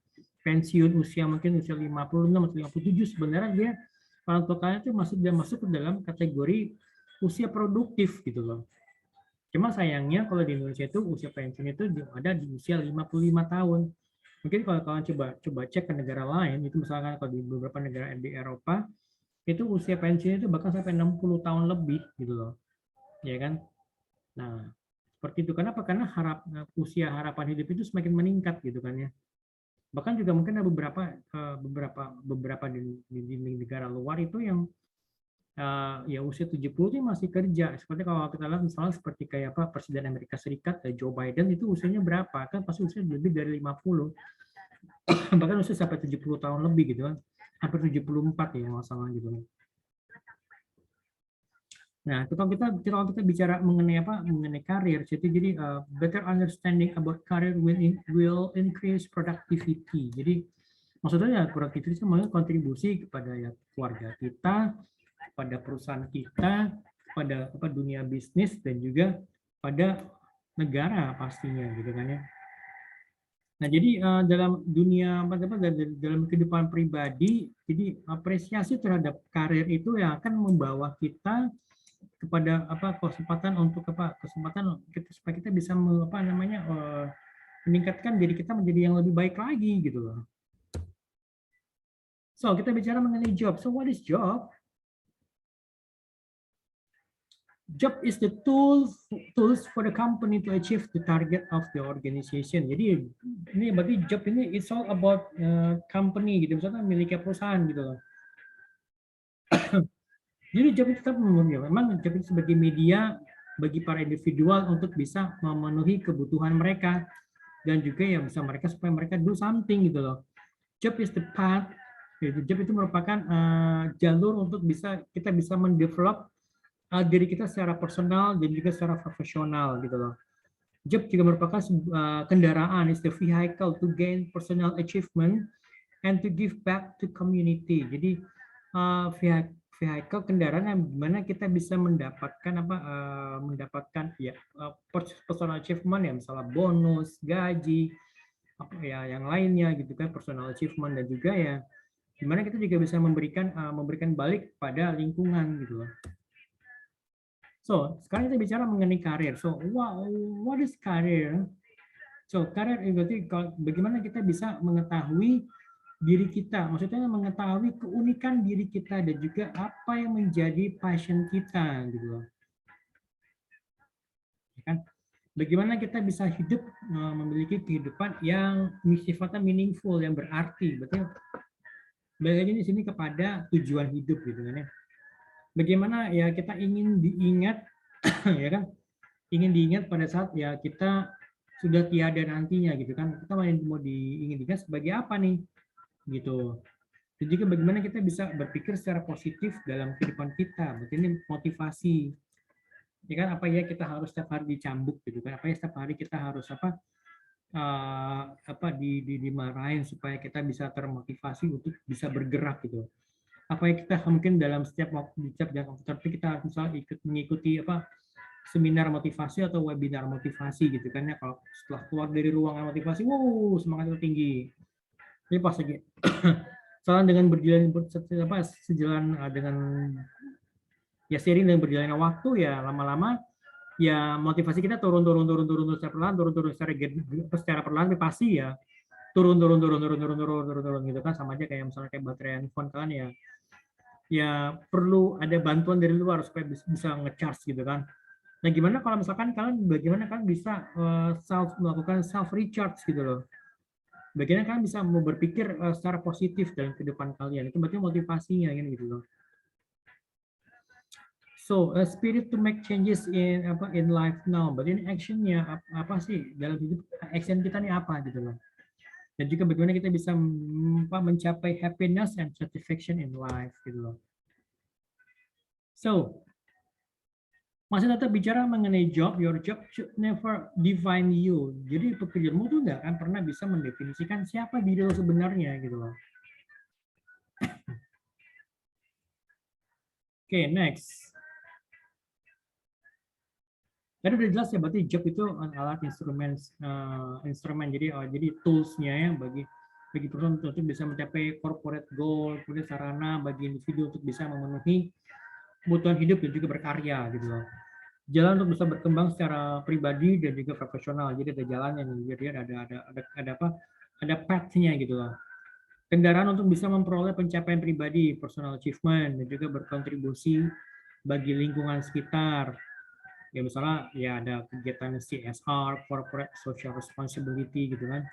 pensiun usia mungkin usia 56 atau 57, sebenarnya dia orang tua kalian itu masuk ke dalam kategori usia produktif gitu loh. Cuma sayangnya kalau di Indonesia itu usia pensiun itu ada di usia 55 tahun. Mungkin kalau kalian coba cek ke negara lain, itu misalkan kalau di beberapa negara di Eropa, itu usia pensiun itu bahkan sampai 60 tahun lebih gitu loh. Ya kan? Nah, seperti itu. Kenapa? Karena usia harapan hidup itu semakin meningkat gitu kan ya. Bahkan juga mungkin ada beberapa di negara luar itu yang ya usia 70 itu masih kerja. Seperti kalau kita lihat misalnya seperti kayak apa Presiden Amerika Serikat Joe Biden itu usianya berapa? Kan pasti usia lebih dari 50. Bahkan usia sampai 70 tahun lebih gitu kan. Hampir 74 ya masalah gitu. Nah, kalau kita bicara mengenai apa? Mengenai karir, jadi better understanding about career will increase productivity. Jadi maksudnya ya productivity itu kontribusi kepada ya keluarga kita, pada perusahaan kita, pada apa dunia bisnis dan juga pada negara pastinya gitu kan ya. Nah, jadi dalam dunia dalam kehidupan pribadi, jadi apresiasi terhadap karir itu yang akan membawa kita kepada apa kesempatan kita supaya kita bisa meningkatkan diri kita menjadi yang lebih baik lagi gitu loh. So, kita bicara mengenai job. So, what is job? Job is the tools for the company to achieve the target of the organization. Jadi ini berarti job ini it's all about company gitu, misalnya miliknya perusahaan gitu loh. Jadi job itu memang job itu sebagai media bagi para individual untuk bisa memenuhi kebutuhan mereka dan juga yang bisa mereka supaya mereka do something gitu loh. Job is the path. Job itu merupakan jalur untuk kita bisa mendevelop diri kita secara personal dan juga secara profesional gitu loh. Job juga merupakan kendaraan, is the vehicle to gain personal achievement and to give back to community. Jadi vehicle kendaraan yang dimana kita bisa mendapatkan personal achievement ya, misalnya bonus, gaji, apa ya yang lainnya gitu kan, personal achievement dan juga ya dimana kita juga bisa memberikan balik pada lingkungan gitu loh. So, sekarang kita bicara mengenai karir. So, what is karir? So, karir berarti bagaimana kita bisa mengetahui diri kita, maksudnya mengetahui keunikan diri kita dan juga apa yang menjadi passion kita gitu loh. Kan? Bagaimana kita bisa hidup memiliki kehidupan yang sifatnya meaningful, yang berarti, berarti bagaimana di sini kepada tujuan hidup gitu kan ya. Bagaimana ya kita ingin diingat ya kan, ingin diingat pada saat ya kita sudah tiada nantinya gitu kan, kita mau ingin diingat sebagai apa nih gitu. Dan juga bagaimana kita bisa berpikir secara positif dalam kehidupan kita, berarti ini motivasi ya kan, apa ya kita harus setiap hari dicambuk gitu kan, apa ya setiap hari kita harus dimarahin supaya kita bisa termotivasi untuk bisa bergerak gitu. Apa ya kita mungkin dalam setiap jangka waktu tertentu kita harus misalnya mengikuti seminar motivasi atau webinar motivasi gitu kan ya. Kalau setelah keluar dari ruangan motivasi, wow semangatnya tinggi. Ini pas lagi soalnya dengan sejalan dengan ya seiring dengan berjalannya waktu ya lama-lama ya motivasi kita turun secara perlahan tapi pasti ya turun gitu kan, sama aja kayak misalnya kayak baterai handphone kan ya perlu ada bantuan dari luar supaya bisa ngecharge gitu kan. Nah, bagaimana kalian bisa melakukan self recharge gitu loh. Bagaimana kalian bisa mau berpikir secara positif dalam kehidupan kalian. Itu berarti motivasinya gitu loh. So, a spirit to make changes in life now. Berarti ini actionnya apa sih dalam hidup, action kita ini apa gitu loh. Dan juga bagaimana kita bisa mencapai happiness and satisfaction in life gitu loh. So, masih tetap bicara mengenai job, your job should never define you. Jadi pekerjaanmu tuh nggak akan pernah bisa mendefinisikan siapa diri lo sebenarnya gitu loh. Oke, next. Tadi udah jelas ya, berarti job itu alat instrumen, jadi tools-nya ya bagi perusahaan untuk bisa mencapai corporate goal, kemudian sarana bagi individu untuk bisa memenuhi kebutuhan hidup dan juga berkarya gitu loh. Jalan untuk bisa berkembang secara pribadi dan juga profesional. Jadi ada jalannya nih, jadi ada path-nya gitu loh. Kendaraan untuk bisa memperoleh pencapaian pribadi, personal achievement, dan juga berkontribusi bagi lingkungan sekitar. Ya misalnya ya ada kegiatan CSR, corporate social responsibility gitu kan.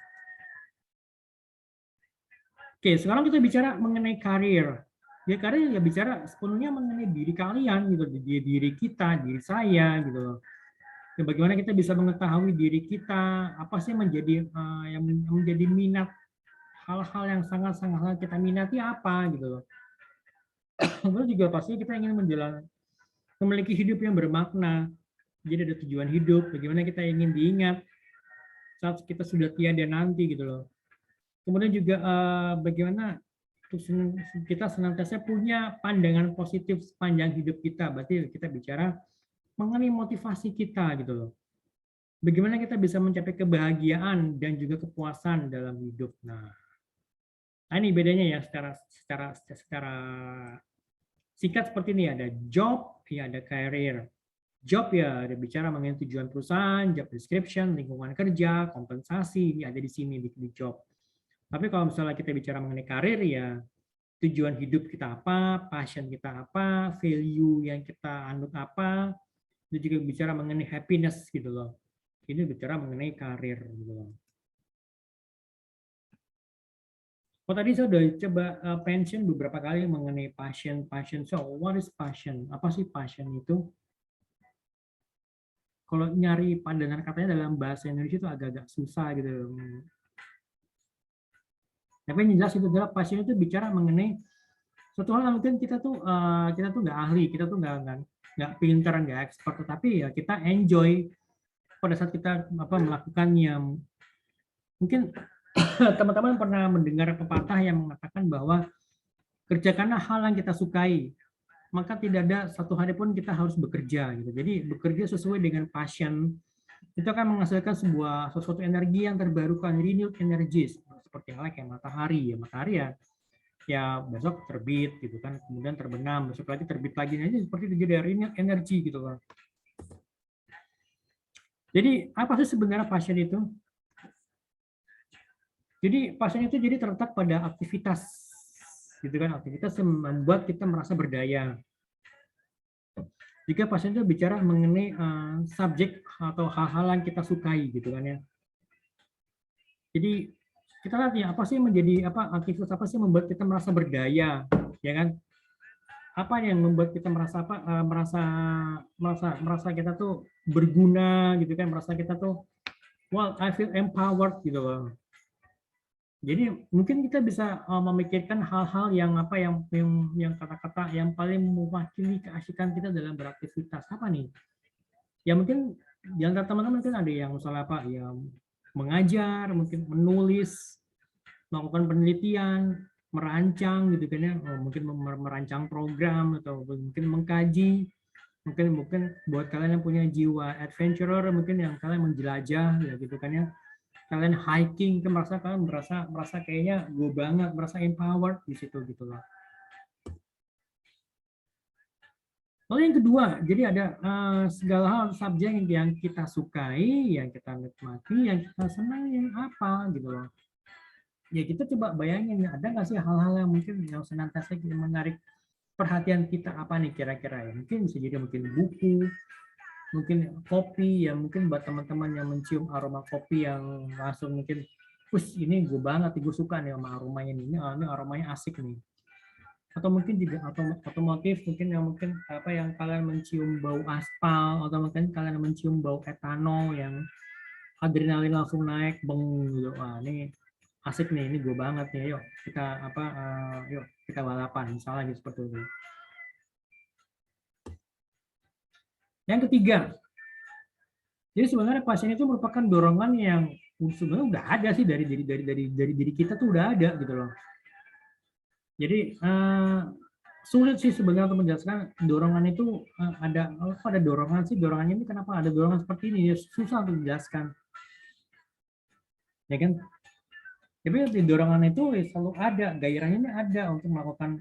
Oke, sekarang kita bicara mengenai karir. Ya karir ya bicara sepenuhnya mengenai diri kalian gitu, diri kita, diri saya gitu loh. Ya, bagaimana kita bisa mengetahui diri kita, apa sih yang menjadi minat, hal-hal yang sangat-sangat kita minati apa gitu loh. Terus juga pasti kita ingin memiliki hidup yang bermakna. Jadi ada tujuan hidup, bagaimana kita ingin diingat saat kita sudah tiada nanti gitu loh. Kemudian juga bagaimana kita senantiasa punya pandangan positif sepanjang hidup kita. Berarti kita bicara mengenai motivasi kita gitu loh. Bagaimana kita bisa mencapai kebahagiaan dan juga kepuasan dalam hidup. Nah ini bedanya ya secara singkat seperti ini, ada job, ya ada career. Job ya ada bicara mengenai tujuan perusahaan, job description, lingkungan kerja, kompensasi, ini ada di sini di job. Tapi kalau misalnya kita bicara mengenai karir ya tujuan hidup kita apa, passion kita apa, value yang kita anut apa, itu juga bicara mengenai happiness gitu loh. Ini bicara mengenai karir gitu loh. Oh tadi saya udah coba mention beberapa kali mengenai passion. So what is passion? Apa sih passion itu? Kalau nyari padanan katanya dalam bahasa Indonesia itu agak-agak susah gitu. Tapi yang jelas itu adalah passion itu bicara mengenai suatu hal yang mungkin kita tuh nggak ahli, kita tuh nggak pintar, nggak expert, tetapi ya kita enjoy pada saat kita melakukannya. Mungkin teman-teman pernah mendengar pepatah yang mengatakan bahwa kerjakanlah hal yang kita sukai, maka tidak ada satu hari pun kita harus bekerja gitu. Jadi bekerja sesuai dengan passion itu akan menghasilkan sesuatu energi yang terbarukan, renewed energies, seperti halnya kayak matahari ya besok terbit gitu kan, kemudian terbenam, besok lagi terbit lagi aja, seperti itu, jadi renewed energi gitu kan. Jadi apa sih sebenarnya passion itu? Jadi passion itu jadi terletak pada aktivitas gitu kan, aktivitas yang membuat kita merasa berdaya. Jika passion itu bicara mengenai subjek atau hal-hal yang kita sukai gitu kan ya. Jadi kita lihat ya apa sih menjadi aktivitas apa sih membuat kita merasa berdaya, ya kan? Apa yang membuat kita merasa kita tuh berguna gitu kan, merasa kita tuh I feel empowered gitu loh. Jadi mungkin kita bisa memikirkan hal-hal yang kata-kata yang paling mewakili keasikan kita dalam beraktivitas apa nih? Ya mungkin di antara teman-teman mungkin ada yang misalnya yang mengajar, mungkin menulis, melakukan penelitian, merancang gitu kan ya, mungkin merancang program atau mungkin mengkaji, mungkin buat kalian yang punya jiwa adventurer, mungkin yang kalian menjelajah ya gitu kan ya, kalian hiking, kalian merasa kayaknya gue banget, merasa empowered di situ gitu loh. Lalu yang kedua, jadi ada segala hal subjek yang kita sukai, yang kita nikmati, yang kita senang, yang apa gitu loh. Ya kita coba bayangin, ada nggak sih hal-hal yang mungkin yang senantiasa menarik perhatian kita apa nih kira-kira ya? Mungkin bisa jadi mungkin buku, mungkin kopi, ya mungkin buat teman-teman yang mencium aroma kopi yang langsung mungkin, ini gue banget, gue suka nih sama aromanya ini aromanya asik nih. Atau mungkin juga otomotif, mungkin yang kalian mencium bau aspal, atau mungkin kalian mencium bau etanol yang adrenalin langsung naik, beng gitu. Wah ini asik nih, ini gue banget nih, yuk kita balapan misalnya gitu, seperti itu. Yang ketiga, jadi sebenarnya passion itu merupakan dorongan yang sebenarnya udah ada sih dari diri kita tuh udah ada gitu loh. Jadi sulit sih sebenarnya untuk menjelaskan dorongan itu ada, kok ada dorongan sih, dorongannya ini kenapa ada dorongan seperti ini, ya susah untuk dijelaskan, ya kan? Tapi di dorongan itu ya selalu ada, gairahnya ini ada untuk melakukan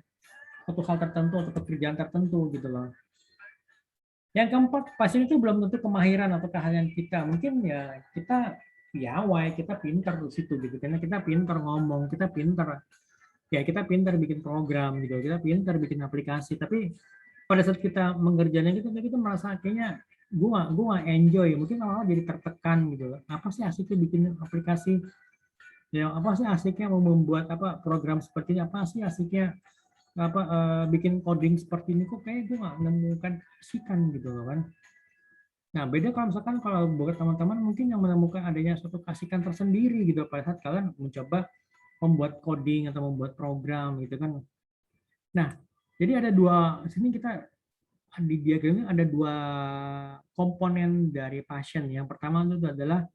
suatu hal tertentu atau pekerjaan tertentu gitu loh. Yang keempat, passion itu belum tentu kemahiran atau keahlian kita. Mungkin ya kita piawai, kita pintar di situ gitu. Karena kita pintar ngomong, kita pintar ya kita pintar bikin program gitu, kita pintar bikin aplikasi. Tapi pada saat kita mengerjakannya kita merasa kayaknya gua enjoy. Mungkin awal jadi tertekan gitu. Apa sih asiknya bikin aplikasi? Ya apa sih asiknya mau membuat apa program seperti ini? Apa sih asiknya apa bikin coding seperti ini, kok kayak gue nggak menemukan keasikan gitu loh kan. Nah beda kalau misalkan kalau buat teman-teman mungkin yang menemukan adanya suatu keasikan tersendiri gitu pada saat kalian mencoba membuat coding atau membuat program gitu kan. Nah jadi ada dua, sini kita di diagram ini ada dua komponen dari passion. Yang pertama itu adalah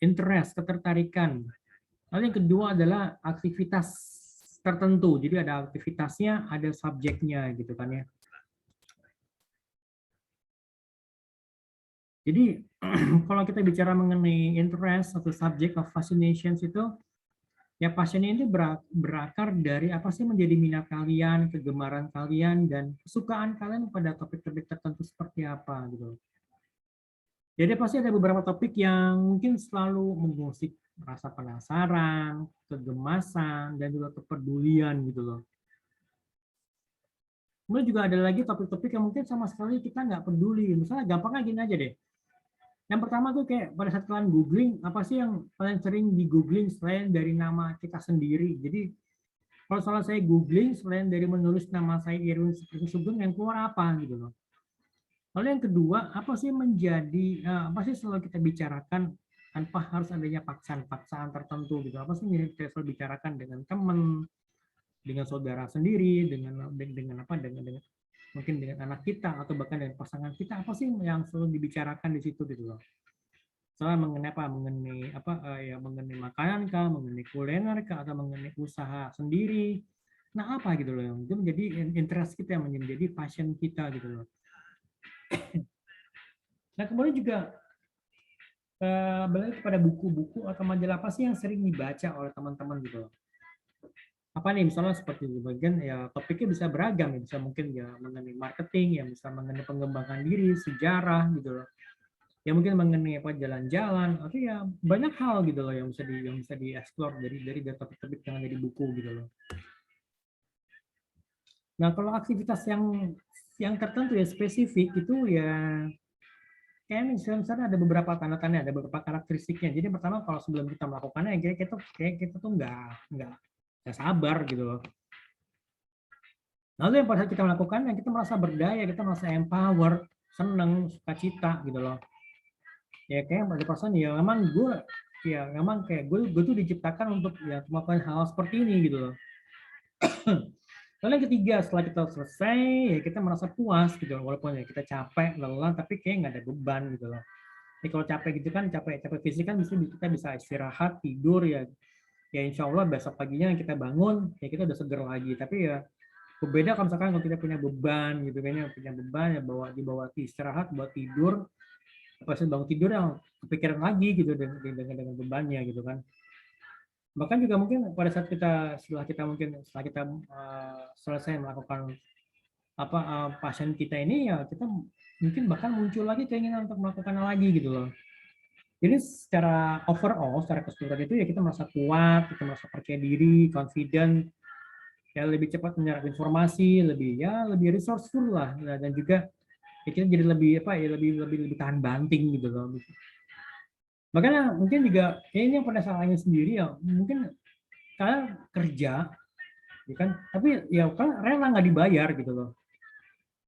interest, ketertarikan. Lalu yang kedua adalah aktivitas tertentu. Jadi ada aktivitasnya, ada subjeknya gitu kan ya. Jadi kalau kita bicara mengenai interest atau subject of fascinations itu, ya passionnya itu berakar dari apa sih menjadi minat kalian, kegemaran kalian, dan kesukaan kalian pada topik-topik tertentu seperti apa gitu. Jadi pasti ada beberapa topik yang mungkin selalu mengusik rasa penasaran, kegemasan, dan juga kepedulian gitu loh. Kemudian juga ada lagi topik-topik yang mungkin sama sekali kita nggak peduli. Misalnya gampangnya gini aja deh. Yang pertama tuh kayak pada saat kalian googling, apa sih yang paling sering di googling selain dari nama kita sendiri. Jadi kalau salah saya googling, selain dari menulis nama saya Irwin Sugeng, yang keluar apa gitu loh. Lalu yang kedua, apa sih menjadi, apa sih selalu kita bicarakan tanpa harus adanya paksaan-paksaan tertentu gitu. Apa sih yang kita selalu bicarakan dengan teman, dengan saudara sendiri, dengan apa, dengan mungkin dengan anak kita atau bahkan dengan pasangan kita, apa sih yang selalu dibicarakan di situ gitu loh. Soalnya mengenai apa, ya mengenai makanan kah, mengenai kuliner kah, atau mengenai usaha sendiri. Nah apa gitu loh, itu menjadi interest kita, yang menjadi passion kita gitu loh. Nah kemudian juga balik kepada buku-buku atau majalah apa sih yang sering dibaca oleh teman-teman gitu loh. Apa nih misalnya seperti di bagian ya topiknya bisa beragam ya, bisa mungkin ya mengenai marketing, ya bisa mengenai pengembangan diri, sejarah gitu loh, ya mungkin mengenai apa jalan-jalan, atau ya banyak hal gitu loh yang bisa dieksplor dari topik-topik yang ada di buku gitu loh. Nah kalau aktivitas yang tertentu ya spesifik itu ya kayak misalnya ada beberapa tanda-tanda, ada beberapa karakteristiknya. Jadi pertama kalau sebelum kita melakukannya kayak kita tuh nggak sabar gitu loh. Lalu yang pada saat kita melakukannya kita merasa berdaya, kita merasa empower, seneng, sukacita gitu loh. Ya kayak ada perasaan ya memang kayak gue tuh diciptakan untuk ya melakukan hal seperti ini gitu loh. Lalu yang ketiga, setelah kita selesai ya kita merasa puas gitu loh, walaupun ya kita capek, lelah, tapi kayak nggak ada beban gitu loh. Jadi kalau capek gitu kan, capek fisik kan kita bisa istirahat, tidur ya insya Allah besok paginya kita bangun ya kita udah seger lagi. Tapi ya berbeda kalau misalkan kalau kita punya beban gitu, kayaknya punya beban ya dibawa istirahat, buat tidur, pas bangun tidur yang kepikiran lagi gitu dengan bebannya gitu kan. Bahkan juga mungkin pada saat setelah kita selesai melakukan pasien kita ini ya kita mungkin bahkan muncul lagi keinginan untuk melakukan lagi gitu loh. Jadi secara overall, secara keseluruhan itu ya kita merasa kuat, kita merasa percaya diri, confident, ya lebih cepat menyerap informasi, lebih resourceful lah, dan juga ya kita jadi lebih tahan banting gitu loh. Makanya mungkin juga kayaknya pada salahnya sendiri ya, mungkin kalian kerja, ya kan, tapi ya kan rela nggak dibayar gitu loh.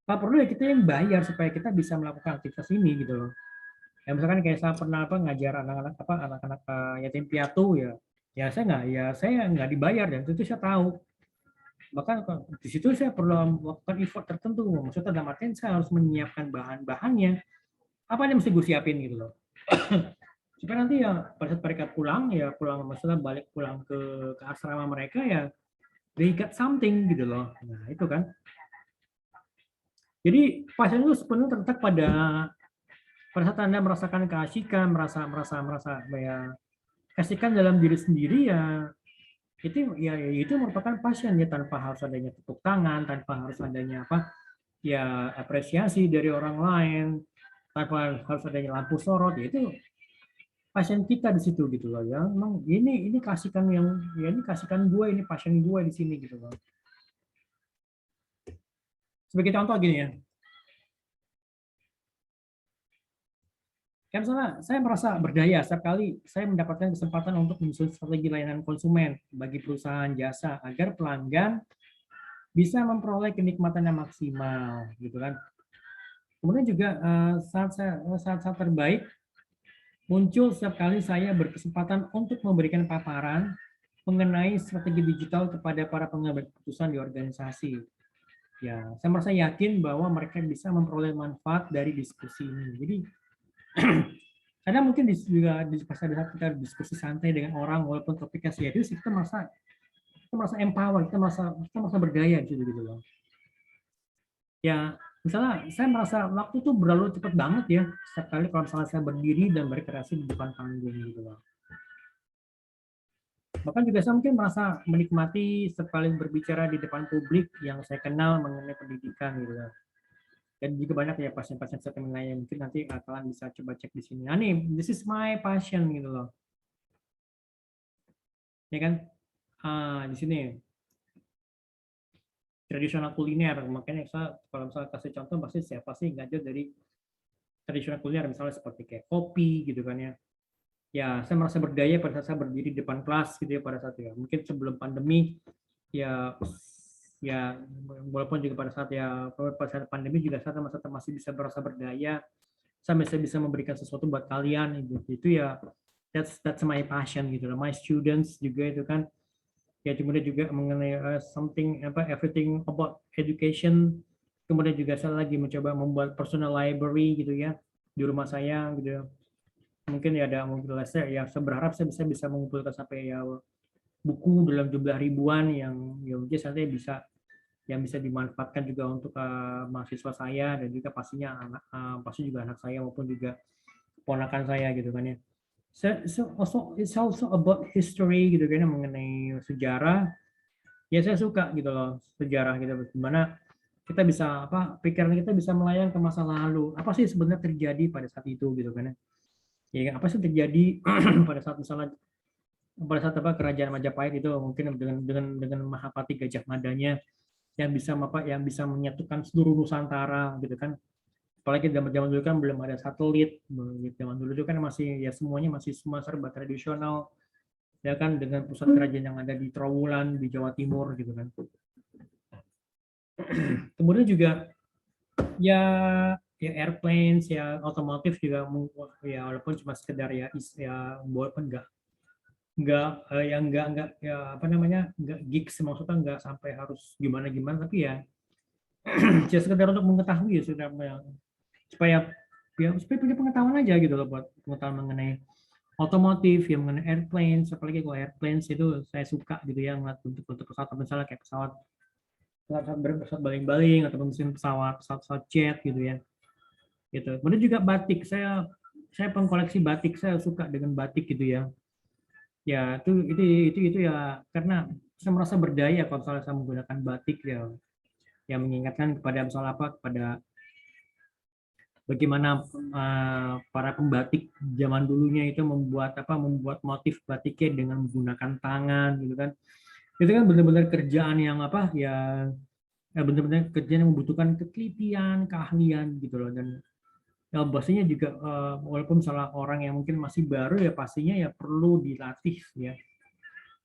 Kalau perlu ya kita yang bayar supaya kita bisa melakukan aktivitas ini gitu loh. Ya misalkan kayak saya pernah ngajar anak-anak yatim piatu saya nggak dibayar dan itu saya tahu. Bahkan di situ saya perlu melakukan effort tertentu. Maksudnya dalam artian saya harus menyiapkan bahan-bahannya. Apa yang mesti gue siapin gitu loh. Supaya nanti ya pada saat mereka pulang maksudnya pulang ke asrama mereka ya they got something gitu loh. Nah itu kan. Jadi passion itu sepenuhnya terletak pada saat Anda merasakan keasikan, merasa ya kasihkan dalam diri sendiri ya itu merupakan passion ya, tanpa harus adanya tepuk tangan, tanpa harus adanya apa ya apresiasi dari orang lain, tanpa harus adanya lampu sorot, ya itu passion kita di situ gitu loh ya. Memang ini kasihkan yang ya ini kasihkan gue, ini passion gue di sini gitu loh. Sebagai contoh gini ya. Kan saya merasa berdaya setiap kali saya mendapatkan kesempatan untuk menyusun strategi layanan konsumen bagi perusahaan jasa agar pelanggan bisa memperoleh kenikmatan yang maksimal gitu kan. Kemudian juga saat terbaik muncul setiap kali saya berkesempatan untuk memberikan paparan mengenai strategi digital kepada para pengambil keputusan di organisasi. Ya, saya merasa yakin bahwa mereka bisa memperoleh manfaat dari diskusi ini. Jadi karena mungkin juga pas ada saat kita diskusi santai dengan orang walaupun topiknya serius, kita merasa empower, kita merasa berdaya gitu loh. Ya, misalnya saya merasa waktu itu berlalu cepat banget ya setiap kali kalau misalnya saya berdiri dan berkreasi di depan panggung gitu loh. Bahkan juga saya mungkin merasa menikmati setiap kali berbicara di depan publik yang saya kenal mengenai pendidikan gitu loh. Dan juga banyak ya pasien-pasien saya mengenai mungkin nanti kalian bisa coba cek di sini. Nah nih, this is my passion gitu loh. Ya kan? Di sini tradisional kuliner, makanya saya kalau misalnya kasih contoh pasti siapa sih nggak jauh dari tradisional kuliner, misalnya seperti kayak kopi gitu kan ya. Ya saya merasa berdaya pada saat saya berdiri di depan kelas gitu ya, pada saat ya mungkin sebelum pandemi ya ya walaupun juga pada saat pandemi juga saya masih bisa merasa berdaya, saya masih bisa memberikan sesuatu buat kalian gitu. Itu ya that's my passion gitu loh. My students juga itu kan ya, kemudian juga mengenai something everything about education. Kemudian juga saya lagi mencoba membuat personal library gitu ya di rumah saya gitu. Mungkin ya ada mungkin ya saya berharap saya bisa mengumpulkan sampai ya buku dalam jumlah ribuan yang ya mungkin nanti bisa dimanfaatkan juga untuk mahasiswa saya dan juga pastinya pasti juga anak saya maupun juga ponakan saya gitu kan ya. So also it's also about history gitu kan, mengenai sejarah. Ya saya suka gitu loh sejarah gitu, gimana kita bisa pikiran kita bisa melayang ke masa lalu, apa sih sebenarnya terjadi pada saat itu gitu kan ya, apa sih terjadi pada saat misalnya pada saat kerajaan Majapahit itu mungkin dengan Mahapati Gajah Madanya yang bisa menyatukan seluruh Nusantara gitu kan. Apalagi zaman dulu kan belum ada satelit, zaman dulu itu kan masih ya semuanya masih semua serba tradisional ya kan, dengan pusat kerajaan yang ada di Trowulan di Jawa Timur gitu kan. Kemudian juga ya airplanes ya otomotif juga ya walaupun cuma sekedar ya walaupun nggak ya apa namanya nggak gigs, maksudnya nggak sampai harus gimana gimana, tapi ya ya sekedar untuk mengetahui ya sudah supaya supaya punya pengetahuan aja gitu loh, buat pengetahuan mengenai otomotif yang mengenai airplanes. Apalagi kalau airplanes itu saya suka gitu ya, ngeliat bentuk pesawat misalnya kayak pesawat baling-baling atau mesin pesawat jet gitu ya gitu. Kemudian juga batik, saya pengkoleksi batik, saya suka dengan batik gitu ya. Ya itu ya karena saya merasa berdaya kalau misalnya saya menggunakan batik ya, yang mengingatkan kepada misalnya kepada bagaimana para pembatik zaman dulunya itu membuat motif batiknya dengan menggunakan tangan gitu kan. Itu kan benar-benar kerjaan yang benar-benar kerjaan yang membutuhkan ketelitian, keahlian gitu loh. Dan ya, pastinya juga walaupun salah orang yang mungkin masih baru ya pastinya ya perlu dilatih ya.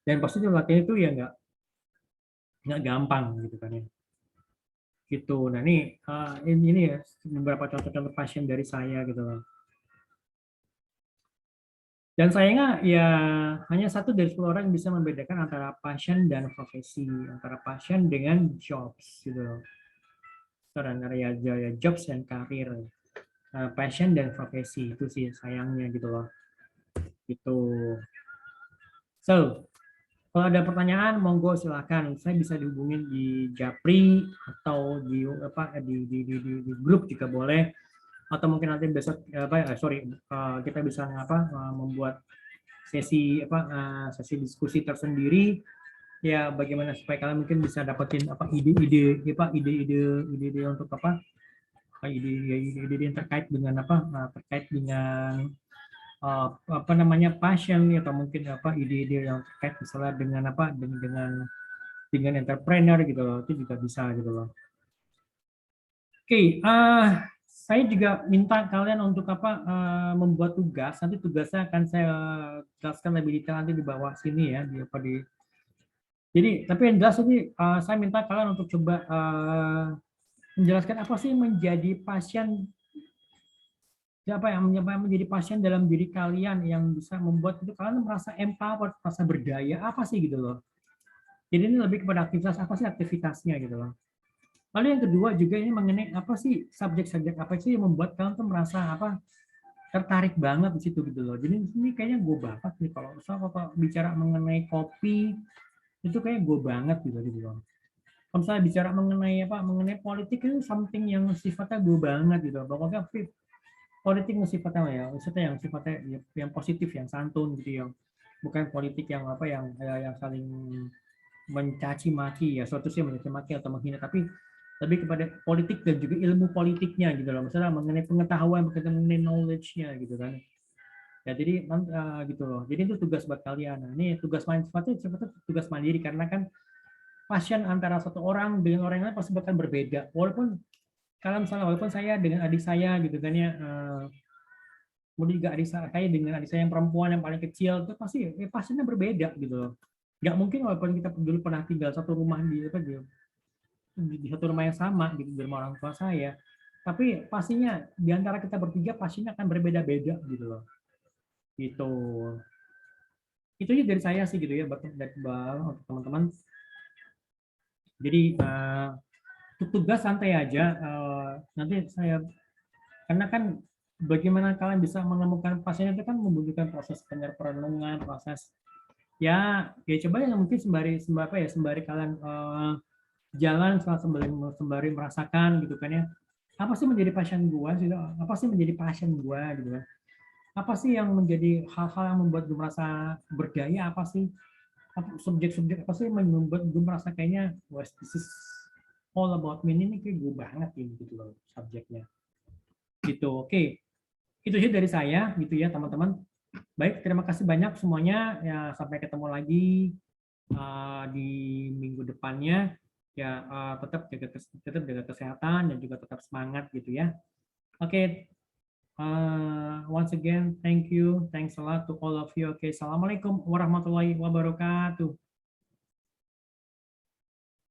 Dan pastinya latihan itu ya nggak gampang gitu kan ya. Gitu. Nah ini ya beberapa contoh-contoh passion dari saya gitu loh. Dan sayangnya ya hanya 1 dari 10 orang bisa membedakan antara passion dan profesi, antara passion dengan jobs gitu loh. Antara ya jobs dan karir, passion dan profesi itu sih sayangnya gitu loh. Gitu. So Kalau ada pertanyaan, monggo silakan. Saya bisa dihubungin di Japri atau di apa di grup juga boleh. Atau mungkin nanti besok kita bisa membuat sesi sesi diskusi tersendiri ya, bagaimana supaya kalian mungkin bisa dapetin ide-ide untuk ide-ide yang terkait dengan terkait dengan passion atau mungkin ide-ide yang terkait misalnya dengan dengan entrepreneur gitu loh, itu juga bisa gitu loh. Oke, saya juga minta kalian untuk membuat tugas. Nanti tugasnya akan saya jelaskan lebih detail nanti di bawah sini ya, jadi tapi yang jelas ini saya minta kalian untuk coba menjelaskan apa sih menjadi passion, yang menjadi passion dalam diri kalian yang bisa membuat itu kalian merasa empowered, merasa berdaya, apa sih gitu loh. Jadi ini lebih kepada aktivitas, apa sih aktivitasnya gitu loh. Lalu yang kedua juga ini mengenai apa sih subjek-subjek apa sih yang membuat kalian tuh merasa tertarik banget di situ gitu loh. Jadi ini kayaknya gue banget nih kalau bicara mengenai kopi itu kayak gue banget gitu loh. Kalau misalnya bicara mengenai politik itu something yang sifatnya gue banget gitu. Pokoknya politik yang sifatnya yang positif, yang santun gitu, yang bukan politik yang yang saling mencaci maki ya, suatu sih mencaci maki atau menghina, tapi lebih kepada politik dan juga ilmu politiknya gitu loh, misalnya mengenai pengetahuan, mengenai knowledge-nya gitu kan ya. Jadi gitu loh, jadi itu tugas buat kalian. Nah ini tugas sifatnya tugas mandiri, karena kan passion antara satu orang dengan orang lain pasti bakal berbeda, walaupun walaupun saya dengan adik saya gitu kan ya, kemudian juga adik saya dengan adik saya yang perempuan yang paling kecil itu pastinya berbeda gitu loh. Nggak mungkin walaupun kita dulu pernah tinggal satu rumah di satu rumah yang sama gitu di rumah orang tua saya, tapi pastinya di antara kita bertiga pastinya akan berbeda-beda gitu loh. Gitu. Itu aja dari saya sih gitu ya, buat teman-teman. Jadi tugas santai aja. Nanti saya, karena kan bagaimana kalian bisa menemukan pasien itu kan membutuhkan proses perenungan, proses ya coba ya mungkin sembari kalian jalan sembari merasakan gitu kan ya, apa sih menjadi passion gua gitu, apa sih menjadi passion gua gitu kan, apa sih yang menjadi hal-hal yang membuat gue merasa berdaya, apa sih subjek-subjek apa sih yang membuat gue merasa kayaknya this is all about me, ini kayak gue banget ini gitu loh subjeknya gitu. Oke, itu sih dari saya gitu ya teman-teman. Baik, terima kasih banyak semuanya ya, sampai ketemu lagi di minggu depannya ya. Tetap jaga kesehatan dan juga tetap semangat gitu ya. Oke, once again thanks a lot to all of you. Oke, assalamualaikum warahmatullahi wabarakatuh.